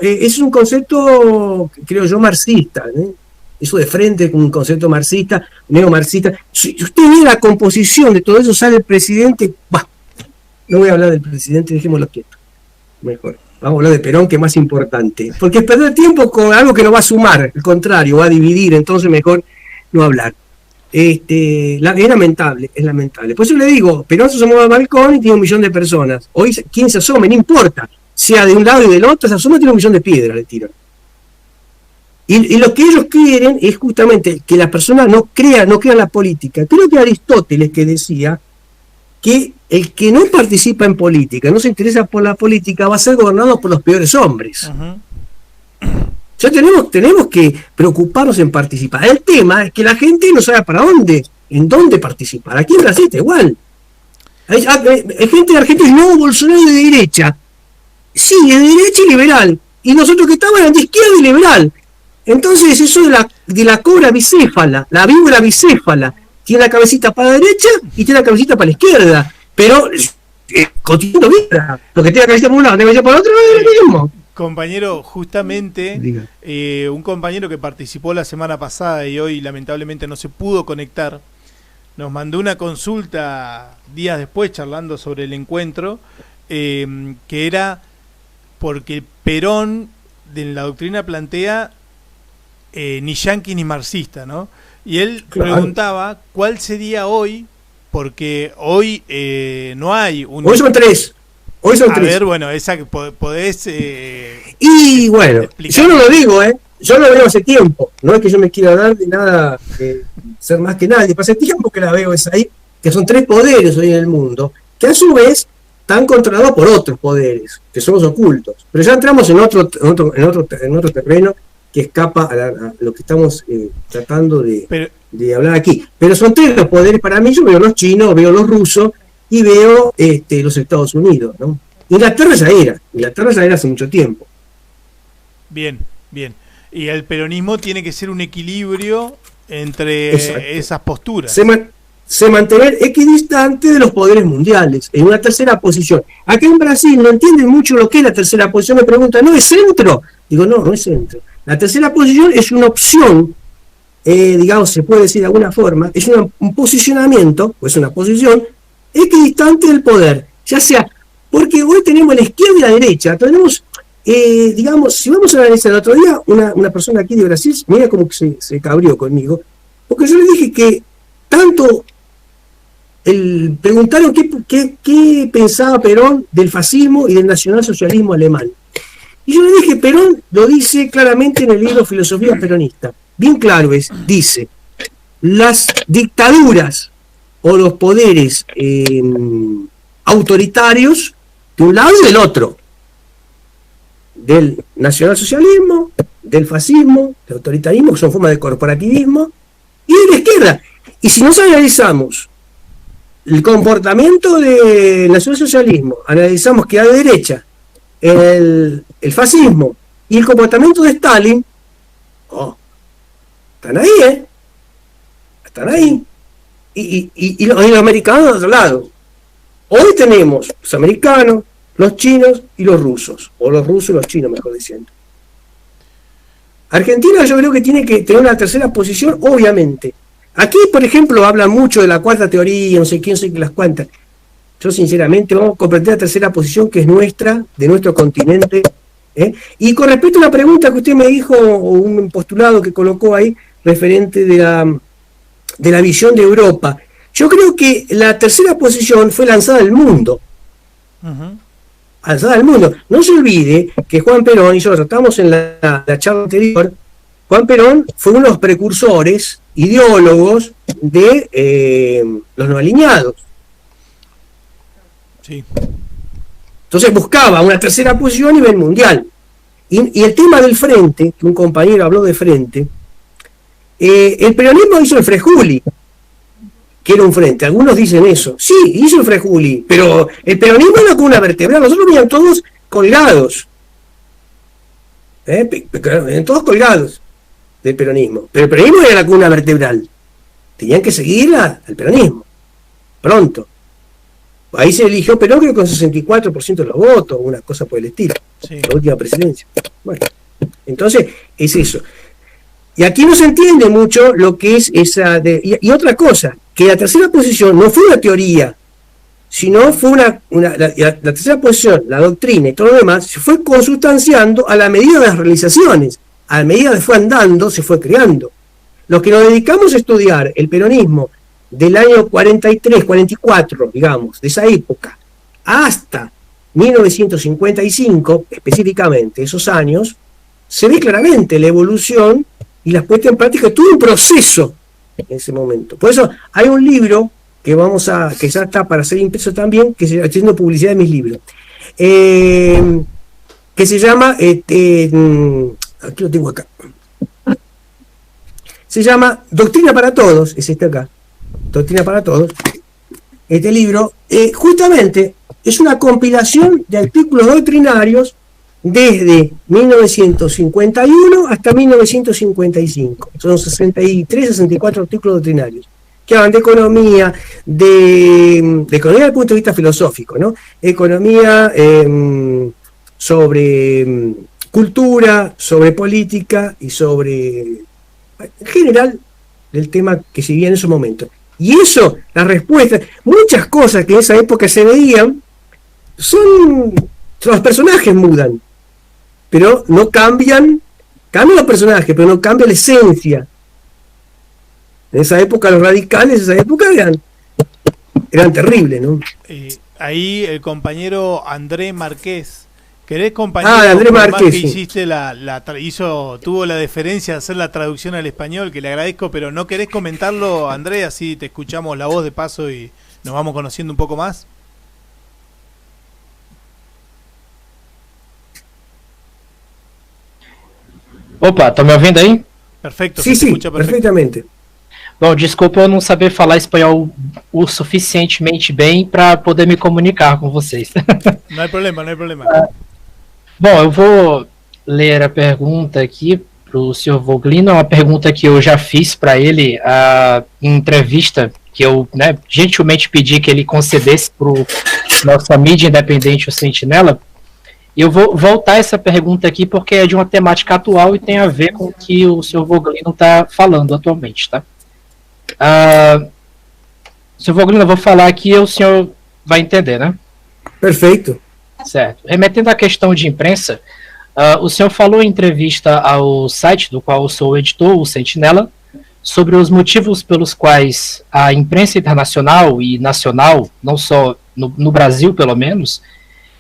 creo yo, marxista, ¿eh? Eso de frente es un concepto marxista, neomarxista. Si usted ve la composición de todo eso, sale el presidente. No voy a hablar del presidente, dejémoslo quieto. Mejor. Vamos a hablar de Perón, que es más importante. Porque es perder tiempo con algo que no va a sumar, al contrario, va a dividir, entonces mejor no hablar. Es lamentable, es lamentable. Por eso le digo, Perón se asomó al balcón y tiene 1 millón de personas. Hoy, quien se asome, no importa, sea de un lado y del otro, se asoma y tiene 1 millón de piedras, le tiran. Y lo que ellos quieren es justamente que las personas no crean la política. Creo que Aristóteles que decía que el que no participa en política, no se interesa por la política, va a ser gobernado por los peores hombres. Ya tenemos que preocuparnos en participar. El tema es que la gente no sabe en dónde participar. Aquí en Brasil está igual. Hay gente de Argentina, no, Bolsonaro es de derecha. Sí, es de derecha y liberal. Y nosotros que estamos eran de izquierda y liberal. Entonces eso de la cobra bicéfala, la víbora bicéfala, tiene la cabecita para la derecha y tiene la cabecita para la izquierda, pero continuando víbora, lo que tiene la cabecita por un lado, la cabecita por el otro, no es lo mismo. Compañero, justamente un compañero que participó la semana pasada y hoy lamentablemente no se pudo conectar, nos mandó una consulta días después charlando sobre el encuentro, que era porque Perón en la doctrina plantea ni yanqui ni marxista, ¿no? Y él preguntaba cuál sería hoy, porque hoy no hay un... Hoy son tres. A ver, bueno, podés... y bueno, yo no lo digo, yo lo veo hace tiempo. No es que yo me quiera dar de nada, ser más que nadie. Hace tiempo que la veo esa ahí, que son 3 poderes hoy en el mundo, que a su vez están controlados por otros poderes, que son los ocultos. Pero ya entramos en otro terreno que escapa a lo que estamos tratando de hablar aquí. Pero son 3 los poderes para mí. Yo veo los chinos, veo los rusos y veo los Estados Unidos, ¿no? Inglaterra ya era hace mucho tiempo. Bien. Y el peronismo tiene que ser un equilibrio entre esas posturas. Se mantener equidistante de los poderes mundiales, en una tercera posición. Acá en Brasil no entienden mucho lo que es la tercera posición, me preguntan, ¿no es centro? Digo, no es centro. La tercera posición es una opción, digamos, se puede decir de alguna forma, es un posicionamiento, o es una posición equidistante del poder, ya sea, porque hoy tenemos la izquierda y la derecha, tenemos, digamos, si vamos a analizar el otro día, una persona aquí de Brasil, mira como que se cabrió conmigo, porque yo le dije que tanto preguntaron qué pensaba Perón del fascismo y del nacionalsocialismo alemán. Y yo le dije, Perón lo dice claramente en el libro Filosofía Peronista. Bien claro dice, las dictaduras o los poderes autoritarios de un lado y del otro, del nacionalsocialismo, del fascismo, del autoritarismo, que son formas de corporativismo, y de la izquierda. Y si nos analizamos el comportamiento del nacionalsocialismo, analizamos que a la derecha el fascismo y el comportamiento de Stalin, están ahí, están ahí. Y los americanos de otro lado. Hoy tenemos los americanos, los chinos y los rusos, o los rusos y los chinos, mejor diciendo. Argentina yo creo que tiene que tener una tercera posición, obviamente. Aquí, por ejemplo, hablan mucho de la cuarta teoría, no sé quién, no sé qué, las cuantas. Yo, sinceramente, vamos a comprender la tercera posición que es nuestra, de nuestro continente. Y con respecto a la pregunta que usted me dijo, o un postulado que colocó ahí, referente de la visión de Europa, yo creo que la tercera posición fue lanzada al mundo. Lanzada al mundo. No se olvide que Juan Perón, y yo lo tratamos en la charla anterior, Juan Perón fue uno de los precursores, ideólogos de los no alineados. Sí. Entonces buscaba una tercera posición a nivel mundial. Y el tema del frente, que un compañero habló de frente, el peronismo hizo el Frejuli, que era un frente. Algunos dicen eso. Sí, hizo el Frejuli, pero el peronismo era con una vertebral. Nosotros venían todos colgados. Todos colgados del peronismo. Pero el peronismo era la columna vertebral. Tenían que seguir al peronismo. Pronto. Ahí se eligió Perón, creo que con 64% de los votos, una cosa por el estilo. Sí. La última presidencia. Bueno, entonces es eso. Y aquí no se entiende mucho lo que es esa... Y otra cosa, que la tercera posición no fue una teoría, sino fue la tercera posición, la doctrina y todo lo demás, se fue consustanciando a la medida de las realizaciones. A medida que fue andando, se fue creando. Los que nos dedicamos a estudiar el peronismo del año 43, 44, digamos, de esa época, hasta 1955, específicamente, esos años, se ve claramente la evolución y la puesta en práctica. Tuvo un proceso en ese momento. Por eso hay un libro que ya está para ser impreso también, que estoy haciendo publicidad de mis libros, que se llama, aquí lo tengo acá, se llama Doctrina para Todos, es este acá, Doctrina para Todos. Este libro justamente es una compilación de artículos doctrinarios desde 1951 hasta 1955. Son 63, 64 artículos doctrinarios que hablan de economía, de economía desde el punto de vista filosófico, ¿no? Economía sobre cultura, sobre política y sobre, en general, el tema que se vivía en esos momentos. Y eso, la respuesta, muchas cosas que en esa época se veían, los personajes mudan, pero no cambian los personajes, pero no cambia la esencia. En esa época los radicales, en esa época eran terribles, ¿no? Ahí el compañero André Márquez. ¿Querés, compañero? André Márquez, que hiciste tuvo la deferencia de hacer la traducción al español, que le agradezco, pero ¿no querés comentarlo, André? Así te escuchamos la voz de paso y nos vamos conociendo un poco más. Opa, estão me ouvindo aí? Perfeito, sim, perfeitamente. Bom, desculpa eu não saber falar espanhol o suficientemente bem para poder me comunicar com vocês. Não é problema, não é problema. Bom, eu vou ler a pergunta aqui para o Sr. Voglino, uma pergunta que eu já fiz para ele em entrevista, que eu gentilmente pedi que ele concedesse para nossa mídia independente, o Sentinela. Eu vou voltar essa pergunta aqui porque é de uma temática atual e tem a ver com o que o Sr. Voglino está falando atualmente, tá? Sr. Voglino, eu vou falar aqui e o senhor vai entender, né? Perfeito. Certo. Remetendo à questão de imprensa, o senhor falou em entrevista ao site do qual eu sou o editor, o Sentinela, sobre os motivos pelos quais a imprensa internacional e nacional, não só no Brasil pelo menos,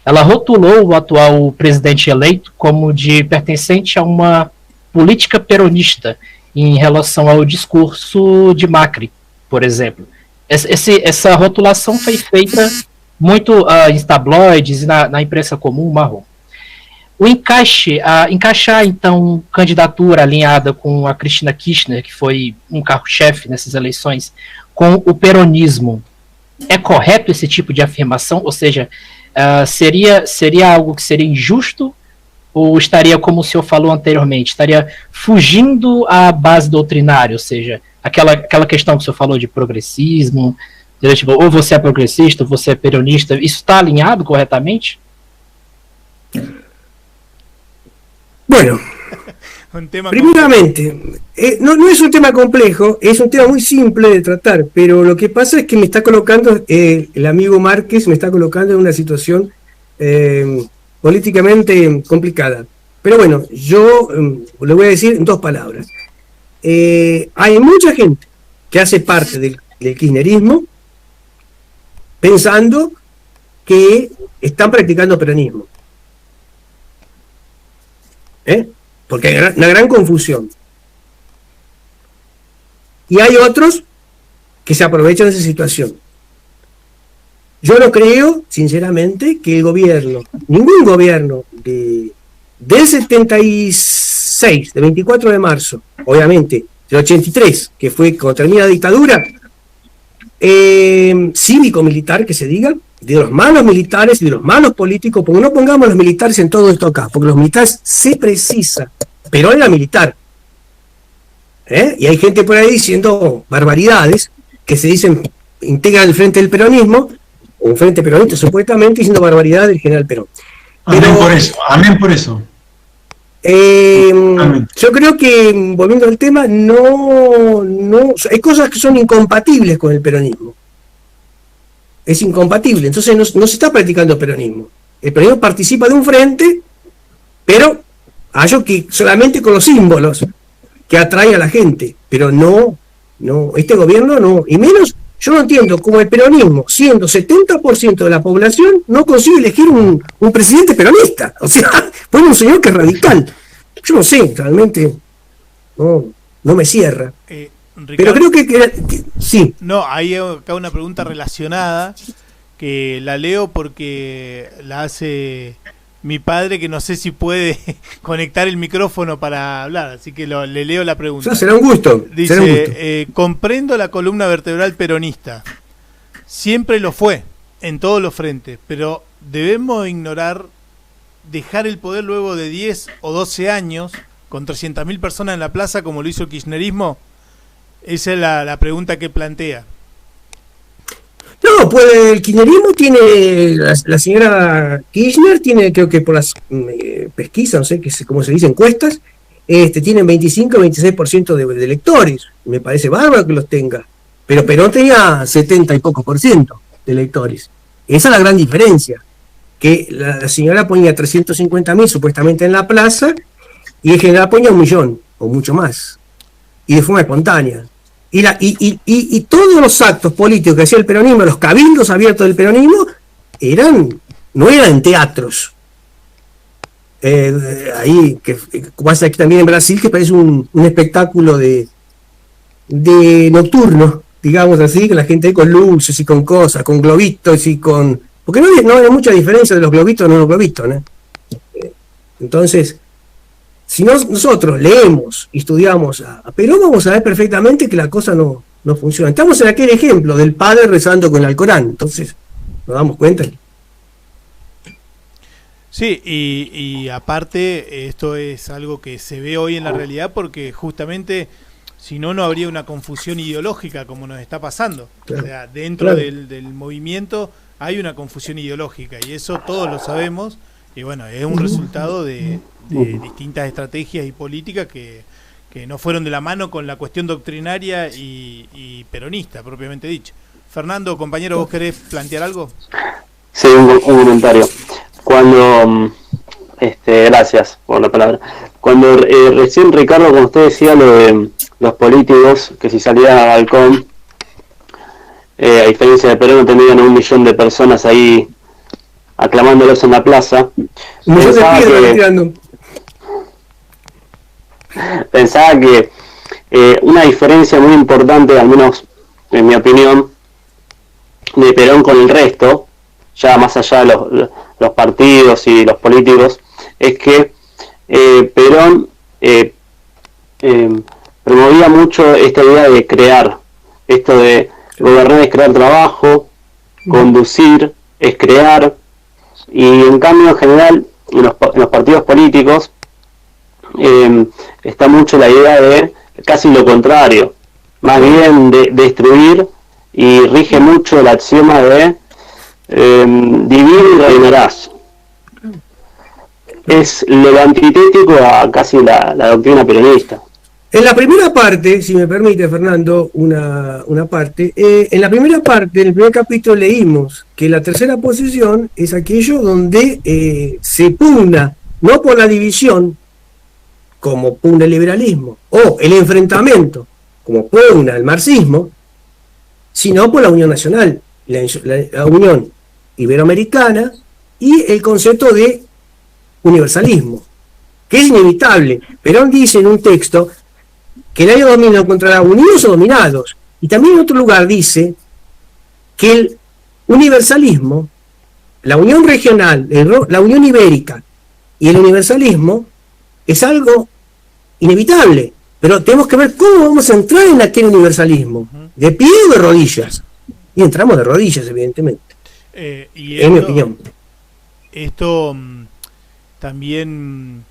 ela rotulou o atual presidente eleito como de pertencente a uma política peronista em relação ao discurso de Macri, por exemplo. Essa rotulação foi feita muito em tabloides e na imprensa comum marrom. O encaixar, então, candidatura alinhada com a Cristina Kirchner, que foi um carro-chefe nessas eleições, com o peronismo, é correto esse tipo de afirmação? Ou seja, seria algo que seria injusto ou estaria, como o senhor falou anteriormente, estaria fugindo à base doutrinária, ou seja, aquela questão que o senhor falou de progressismo, tipo, ou você é progressista, ou você é peronista, isso está alinhado corretamente? Bueno, primeramente, no es un tema complejo, es un tema muy simple de tratar, pero lo que pasa es que me está colocando, el amigo Márquez me está colocando en una situación políticamente complicada. Pero bueno, yo le voy a decir en 2 palabras. Hay mucha gente que hace parte del kirchnerismo pensando que están practicando peronismo. Porque hay una gran confusión. y hay otros que se aprovechan de esa situación. Yo no creo, sinceramente, que el gobierno, ningún gobierno del 76, del 24 de marzo, obviamente, del 83, que fue cuando termina la dictadura, cívico-militar, que se diga, de los malos militares y de los malos políticos, porque no pongamos los militares en todo esto acá, porque los militares se precisa, pero era militar. Y hay gente por ahí diciendo barbaridades, que se dicen, integran el frente del peronismo, o un frente peronista supuestamente, diciendo barbaridades del general Perón. Amén por eso, amén por eso. Yo creo que, volviendo al tema, no hay cosas que son incompatibles con el peronismo. Es incompatible, entonces no se está practicando peronismo. El peronismo participa de un frente, pero hallo que solamente con los símbolos que atrae a la gente, pero no, este gobierno no, y menos, yo no entiendo cómo el peronismo, siendo 70% de la población, no consigue elegir un presidente peronista. O sea, pone un señor que es radical. Yo no sé, realmente no me cierra. Ricardo, pero creo que sí. No, hay acá una pregunta relacionada, que la leo porque la hace mi padre, que no sé si puede conectar el micrófono para hablar, así que le leo la pregunta. Será un gusto. Dice, será un gusto. Comprendo la columna vertebral peronista, siempre lo fue, en todos los frentes, pero debemos dejar el poder luego de 10 o 12 años, con 300.000 personas en la plaza, como lo hizo el kirchnerismo. Esa es la pregunta que plantea. No, pues el kirchnerismo tiene, la señora Kirchner tiene, creo que por las pesquisas, no sé cómo se dice, encuestas, tienen 25-26% de electores. Me parece bárbaro que los tenga. Pero Perón tenía 70 y pocos % de electores. Esa es la gran diferencia. Que la señora ponía 350.000 supuestamente en la plaza y el general ponía 1 millón o mucho más. Y de forma espontánea. Y todos los actos políticos que hacía el peronismo, los cabildos abiertos del peronismo, no eran teatros. Ahí, que pasa aquí también en Brasil, que parece un espectáculo de nocturno, digamos así, que la gente ahí con luces y con cosas, con globitos y con... Porque no hay mucha diferencia de los globitos y no los globitos, ¿no? Entonces, si nosotros leemos y estudiamos a Perón, vamos a ver perfectamente que la cosa no funciona. Estamos en aquel ejemplo del padre rezando con el Alcorán, entonces nos damos cuenta. Sí, y aparte esto es algo que se ve hoy en la realidad, porque justamente si no habría una confusión ideológica como nos está pasando. Claro. O sea, dentro del movimiento hay una confusión ideológica, y eso todos lo sabemos, y bueno, es un resultado de distintas estrategias y políticas que no fueron de la mano con la cuestión doctrinaria y peronista, propiamente dicho. Fernando, compañero, ¿vos querés plantear algo? Sí, un comentario. Cuando, gracias por la palabra. Cuando recién, Ricardo, como usted decía, lo de los políticos, que si salían a balcón, a diferencia de Perón, no tendrían 1 millón de personas ahí aclamándolos en la plaza. Pensaba que una diferencia muy importante, al menos en mi opinión, de Perón con el resto, ya más allá de los partidos y los políticos, es que Perón promovía mucho esta idea de crear, esto de gobernar es crear trabajo, conducir es crear, y en cambio en general en los partidos políticos está mucho la idea de casi lo contrario, más bien de destruir, y rige mucho el axioma de divide y reinarás. Es lo antitético a casi la doctrina peronista. En la primera parte, si me permite, Fernando, una parte, en la primera parte, en el primer capítulo leímos que la tercera posición es aquello donde se pugna, no por la división, como pugna el liberalismo, o el enfrentamiento, como pugna el marxismo, sino por la unión nacional, la unión iberoamericana y el concepto de universalismo, que es inevitable. Perón dice en un texto que nadie domina contra la unidos o dominados. Y también en otro lugar dice que el universalismo, la unión regional, la unión ibérica y el universalismo es algo inevitable, pero tenemos que ver cómo vamos a entrar en aquel universalismo, de pie o de rodillas. Y entramos de rodillas, evidentemente. En mi opinión. Esto también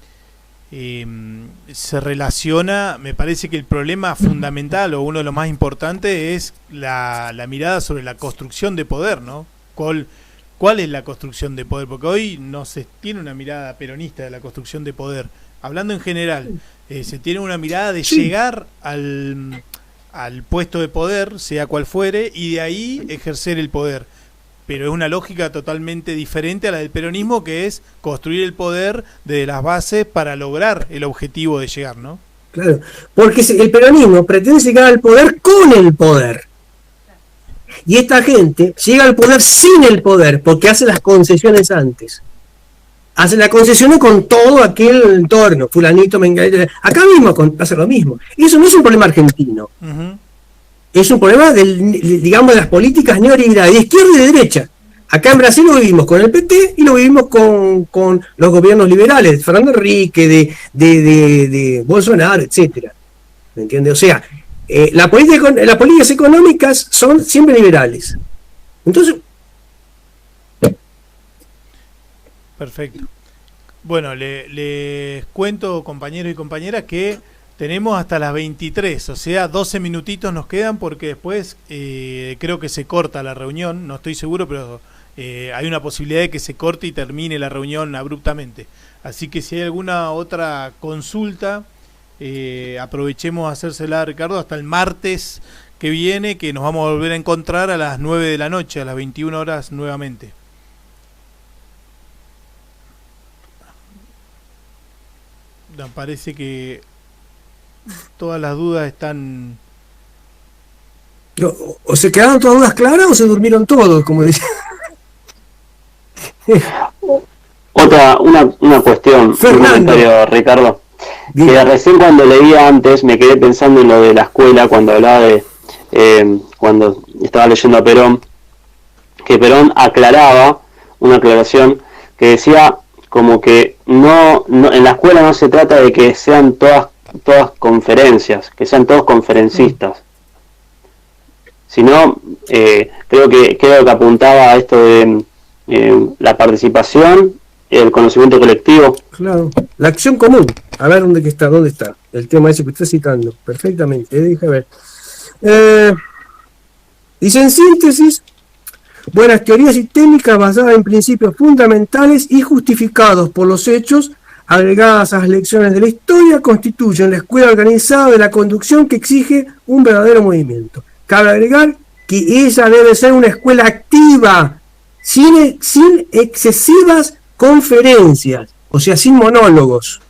se relaciona, me parece que el problema fundamental o uno de los más importantes es la mirada sobre la construcción de poder, ¿no? ¿Cuál es la construcción de poder? Porque hoy no se tiene una mirada peronista de la construcción de poder. Hablando en general, se tiene una mirada de llegar al puesto de poder, sea cual fuere, y de ahí ejercer el poder. Pero es una lógica totalmente diferente a la del peronismo, que es construir el poder desde las bases para lograr el objetivo de llegar, ¿no? Claro, porque el peronismo pretende llegar al poder con el poder. Y esta gente llega al poder sin el poder, porque hace las concesiones antes. Hace las concesiones con todo aquel entorno, fulanito, menganito. Acá mismo hace lo mismo. Y eso no es un problema argentino. Es un problema digamos, de las políticas neoliberales, de izquierda y de derecha. Acá en Brasil lo vivimos con el PT y lo vivimos con los gobiernos liberales, de Fernando Henrique, de Bolsonaro, etcétera. ¿Me entiendes? O sea, las políticas económicas son siempre liberales. Entonces... Perfecto. Bueno, les cuento, compañeros y compañeras, que tenemos hasta las 23, o sea, 12 minutitos nos quedan, porque después creo que se corta la reunión, no estoy seguro, pero hay una posibilidad de que se corte y termine la reunión abruptamente. Así que si hay alguna otra consulta, aprovechemos a hacérsela a Ricardo hasta el martes que viene, que nos vamos a volver a encontrar a las 9 de la noche, a las 21 horas nuevamente. Parece que todas las dudas están... ¿O se quedaron todas dudas claras o se durmieron todos, como decía? Una cuestión, un comentario, Ricardo. Que recién cuando leía antes me quedé pensando en lo de la escuela, cuando hablaba de... cuando estaba leyendo a Perón, que Perón aclaraba, una aclaración, que decía como que no en la escuela no se trata de que sean todas conferencias, que sean todos conferencistas, sino creo que apuntaba a esto de la participación, el conocimiento colectivo. Claro, la acción común. A ver dónde está el tema ese que está citando, perfectamente, deja ver. Dice en síntesis: buenas teorías sistémicas basadas en principios fundamentales y justificados por los hechos, agregadas a las lecciones de la historia, constituyen la escuela organizada de la conducción que exige un verdadero movimiento. Cabe agregar que ella debe ser una escuela activa, sin excesivas conferencias, o sea, sin monólogos,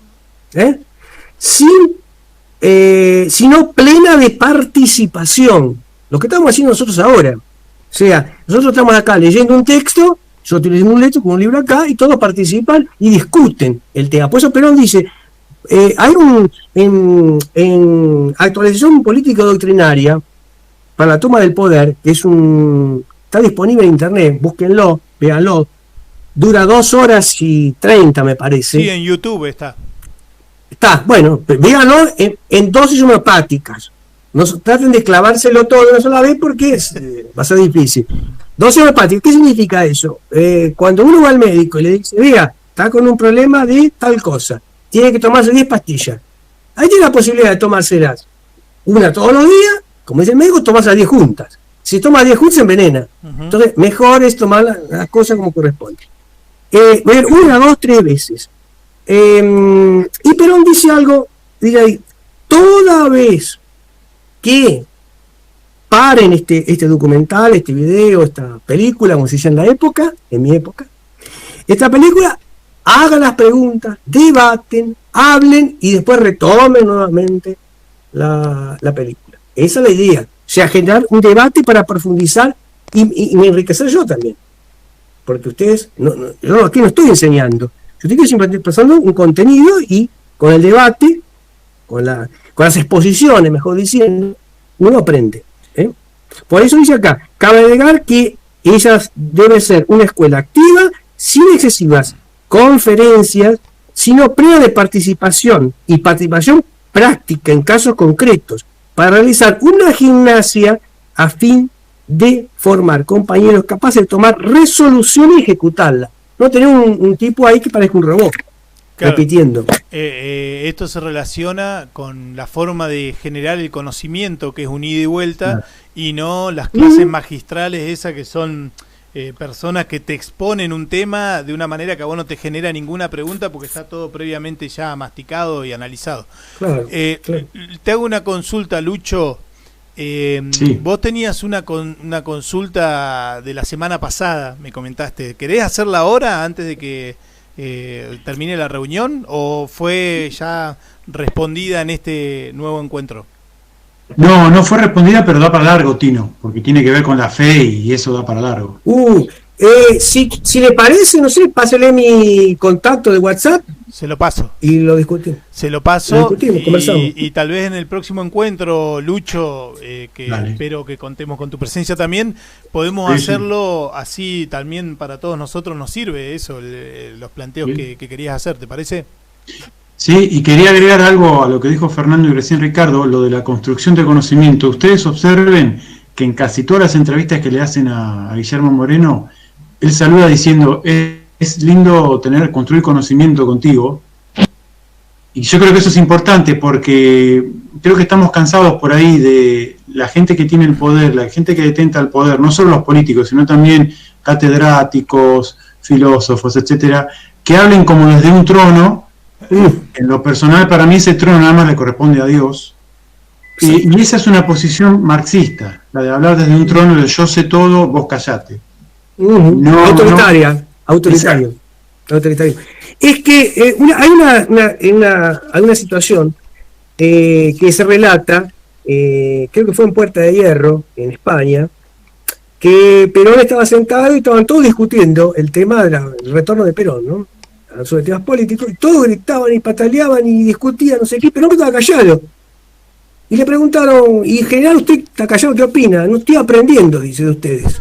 sino plena de participación, lo que estamos haciendo nosotros ahora. O sea, nosotros estamos acá leyendo un texto, yo estoy leyendo un texto con un libro acá, y todos participan y discuten el tema. Por eso Perón dice, hay en actualización política doctrinaria para la toma del poder, que está disponible en internet, búsquenlo, véanlo, dura 2 horas y 30 me parece. Sí, en YouTube está. Bueno, véanlo en dosis homeopáticas. No traten de clavárselo todo de una sola vez porque va a ser difícil. Dosis homeopática, ¿qué significa eso? Cuando uno va al médico y le dice, vea, está con un problema de tal cosa, tiene que tomarse 10 pastillas. Ahí tiene la posibilidad de tomárselas una todos los días, como dice el médico, tomarse las 10 juntas. Si toma 10 juntas se envenena. Entonces, mejor es tomar las cosas como corresponde. 1, 2, 3 veces. Y Perón dice algo, dice ahí, toda vez que paren este documental, este video, esta película, como se dice en mi época, esta película, hagan las preguntas, debaten, hablen y después retomen nuevamente la película. Esa es la idea, o sea, generar un debate para profundizar y me enriquecer yo también, porque ustedes, yo aquí no estoy enseñando, yo estoy simplemente pasando un contenido y con el debate con las exposiciones, mejor diciendo, uno aprende. Por eso dice acá, cabe agregar que ella debe ser una escuela activa, sin excesivas conferencias, sino plena de participación y participación práctica en casos concretos, para realizar una gimnasia a fin de formar compañeros capaces de tomar resolución y ejecutarla. No tener un tipo ahí que parezca un robot, claro, repitiendo. Esto se relaciona con la forma de generar el conocimiento, que es un ida y vuelta, claro, y no las clases magistrales esas que son personas que te exponen un tema de una manera que a vos no te genera ninguna pregunta porque está todo previamente ya masticado y analizado. Claro, claro. Te hago una consulta, Lucho. Sí. Vos tenías una consulta de la semana pasada, me comentaste. ¿Querés hacerla ahora, antes de que termine la reunión, o fue ya respondida en este nuevo encuentro? No fue respondida, pero da para largo, Tino, porque tiene que ver con la fe y eso da para largo. Si le parece, no sé, pásale mi contacto de WhatsApp. Se lo paso. Y lo discutimos. Se lo paso. Lo discutimos, conversamos. Y tal vez en el próximo encuentro, Lucho, que Dale. Espero que contemos con tu presencia también, podemos hacerlo así también para todos nosotros, nos sirve eso, los planteos que querías hacer, ¿te parece? Sí, y quería agregar algo a lo que dijo Fernando y recién Ricardo, lo de la construcción de conocimiento. Ustedes observen que en casi todas las entrevistas que le hacen a Guillermo Moreno, él saluda diciendo, es lindo construir conocimiento contigo. Y yo creo que eso es importante porque creo que estamos cansados por ahí de la gente que tiene el poder, la gente que detenta el poder, no solo los políticos, sino también catedráticos, filósofos, etcétera, que hablen como desde un trono. En lo personal, para mí ese trono nada más le corresponde a Dios. Y esa es una posición marxista, la de hablar desde un trono de yo sé todo, vos callate. Autoritario. Es que hay una situación que se relata, creo que fue en Puerta de Hierro, en España, que Perón estaba sentado y estaban todos discutiendo el tema del retorno de Perón, ¿no? Sobre temas políticos, y todos gritaban y pataleaban y discutían, no sé qué, Perón estaba callado. Y le preguntaron, y en general usted está callado, ¿qué opina? No estoy aprendiendo, dice, de ustedes.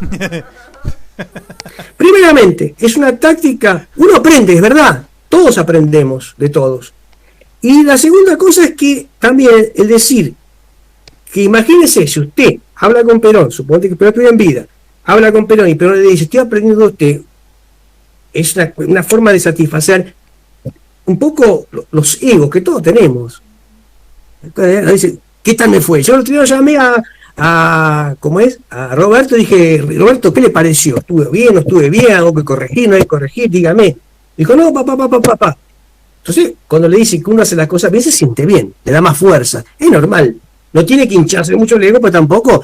Primeramente, es una táctica, uno aprende, es verdad, todos aprendemos de todos. Y la segunda cosa es que también el decir que imagínese, si usted habla con Perón, suponte que Perón estuviera en vida, habla con Perón y Perón le dice, estoy aprendiendo de usted, es una forma de satisfacer un poco los egos que todos tenemos. Dice, ¿qué tal me fue? Yo el otro día llamé a Roberto y dije, Roberto, ¿qué le pareció? ¿Estuve bien? ¿No estuve bien? ¿Algo que corregir? ¿No hay que corregir? Dígame. Dijo, no, papá. Entonces, cuando le dice que uno hace las cosas bien, se siente bien, le da más fuerza. Es normal. No tiene que hincharse mucho el ego, pero tampoco,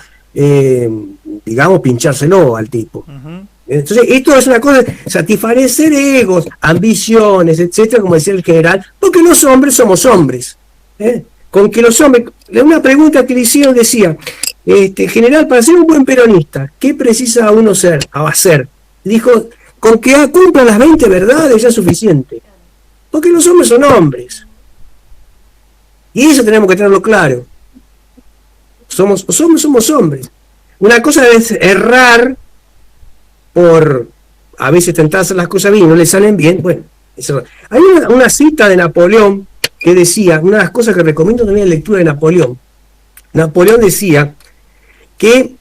pinchárselo al tipo. Uh-huh. Entonces, esto es una cosa, satisfacer egos, ambiciones, etcétera, como decía el general, porque los hombres somos hombres. Con que los hombres, una pregunta que le hicieron decía, general, para ser un buen peronista, ¿qué precisa uno hacer? Dijo, con que cumpla las 20 verdades ya es suficiente. Porque los hombres son hombres. Y eso tenemos que tenerlo claro. Somos hombres. Una cosa es errar por a veces tentar hacer las cosas bien y no le salen bien. Bueno, eso. Hay una cita de Napoleón que decía, una de las cosas que recomiendo también la lectura de Napoleón. Napoleón decía que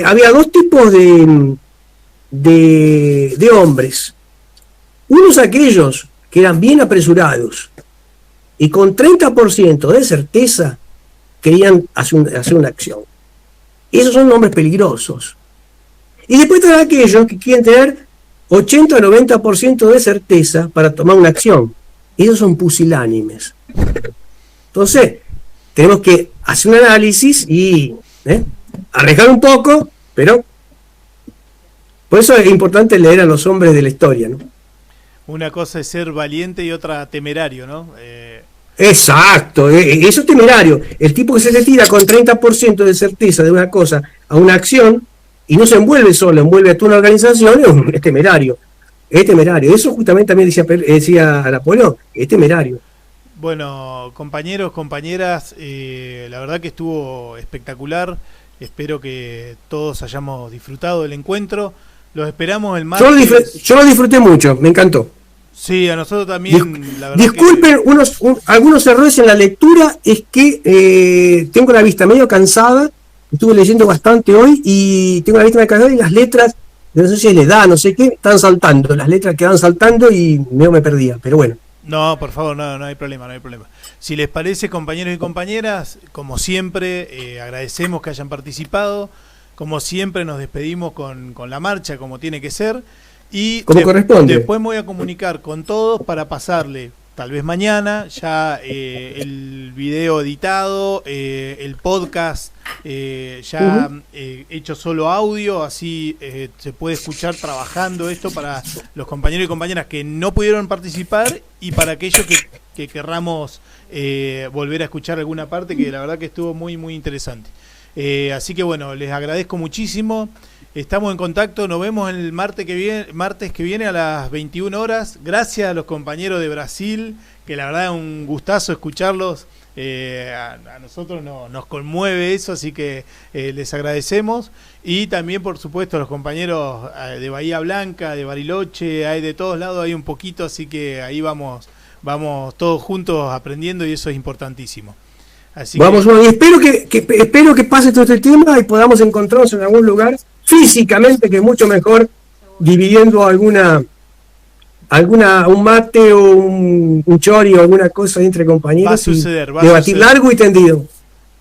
había dos tipos de hombres. Unos aquellos que eran bien apresurados y con 30% de certeza querían hacer una acción. Esos son hombres peligrosos. Y después están aquellos que quieren tener 80 o 90% de certeza para tomar una acción. Esos son pusilánimes. Entonces, tenemos que hacer un análisis y arriesgar un poco, pero por eso es importante leer a los hombres de la historia, ¿no? Una cosa es ser valiente y otra temerario, ¿no? Exacto, eso es temerario. El tipo que se retira con 30% de certeza de una cosa a una acción y no se envuelve solo, envuelve a toda una organización, es temerario. Es temerario. Eso justamente también decía Napoleón, es temerario. Bueno, compañeros, compañeras, la verdad que estuvo espectacular. Espero que todos hayamos disfrutado del encuentro. Los esperamos el martes. Yo lo disfruté mucho, me encantó. Sí, a nosotros también. La verdad disculpen algunos errores en la lectura, es que tengo la vista medio cansada, estuve leyendo bastante hoy y tengo la vista medio cansada y las letras, no sé si es la edad, no sé qué, están saltando, las letras quedan saltando y medio me perdía, pero bueno. No, por favor, no hay problema, no hay problema. Si les parece, compañeros y compañeras, como siempre, agradecemos que hayan participado, como siempre nos despedimos con la marcha, como tiene que ser, y como corresponde. Después me voy a comunicar con todos para pasarle, tal vez mañana, ya el video editado, el podcast ya hecho solo audio, así se puede escuchar trabajando esto para los compañeros y compañeras que no pudieron participar y para aquellos que querramos volver a escuchar alguna parte, que la verdad que estuvo muy muy interesante. Así que bueno, les agradezco muchísimo. Estamos en contacto, nos vemos el martes que viene a las 21 horas. Gracias a los compañeros de Brasil, que la verdad es un gustazo escucharlos. A nosotros nos conmueve eso, así que les agradecemos. Y también, por supuesto, a los compañeros de Bahía Blanca, de Bariloche, hay de todos lados, hay un poquito, así que ahí vamos todos juntos aprendiendo y eso es importantísimo. Así vamos, y espero que pase todo este tema y podamos encontrarnos en algún lugar físicamente, que es mucho mejor, dividiendo un mate o un chori o alguna cosa entre compañeros. Va a suceder, debatir largo y tendido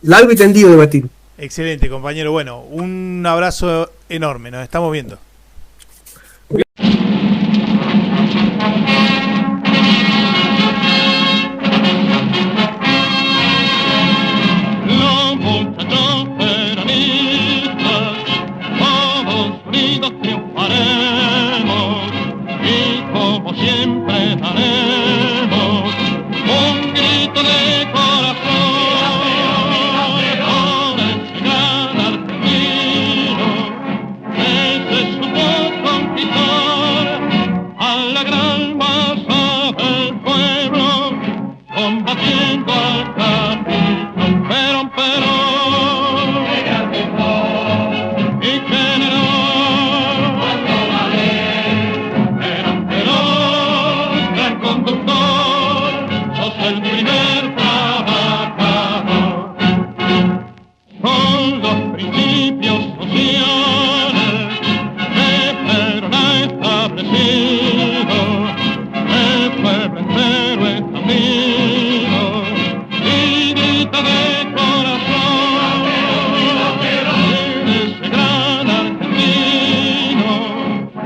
debatir. Excelente, compañero. Bueno, un abrazo enorme, nos estamos viendo. Triunfaremos y como siempre daremos un grito de corazón por ese gran argentino que se supo conquistar a la gran masa del pueblo, combatiendo al campito, pero y generó. El primer trabajador son los principios sociales que Perón ha establecido. El pueblo entero está unido y grita de corazón ese gran argentino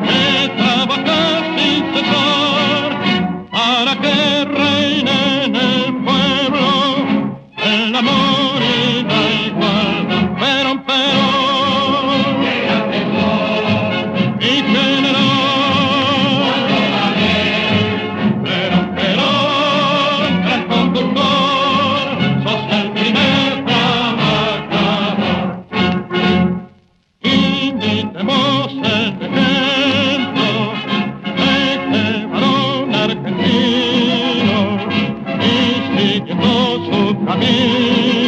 que trabaja sin cesar para que reine en el pueblo el amor y la igualdad. Y generó gran conductor, sos el primer trabajador. Imitemos el ejemplo de este varón argentino y siguiendo su camino.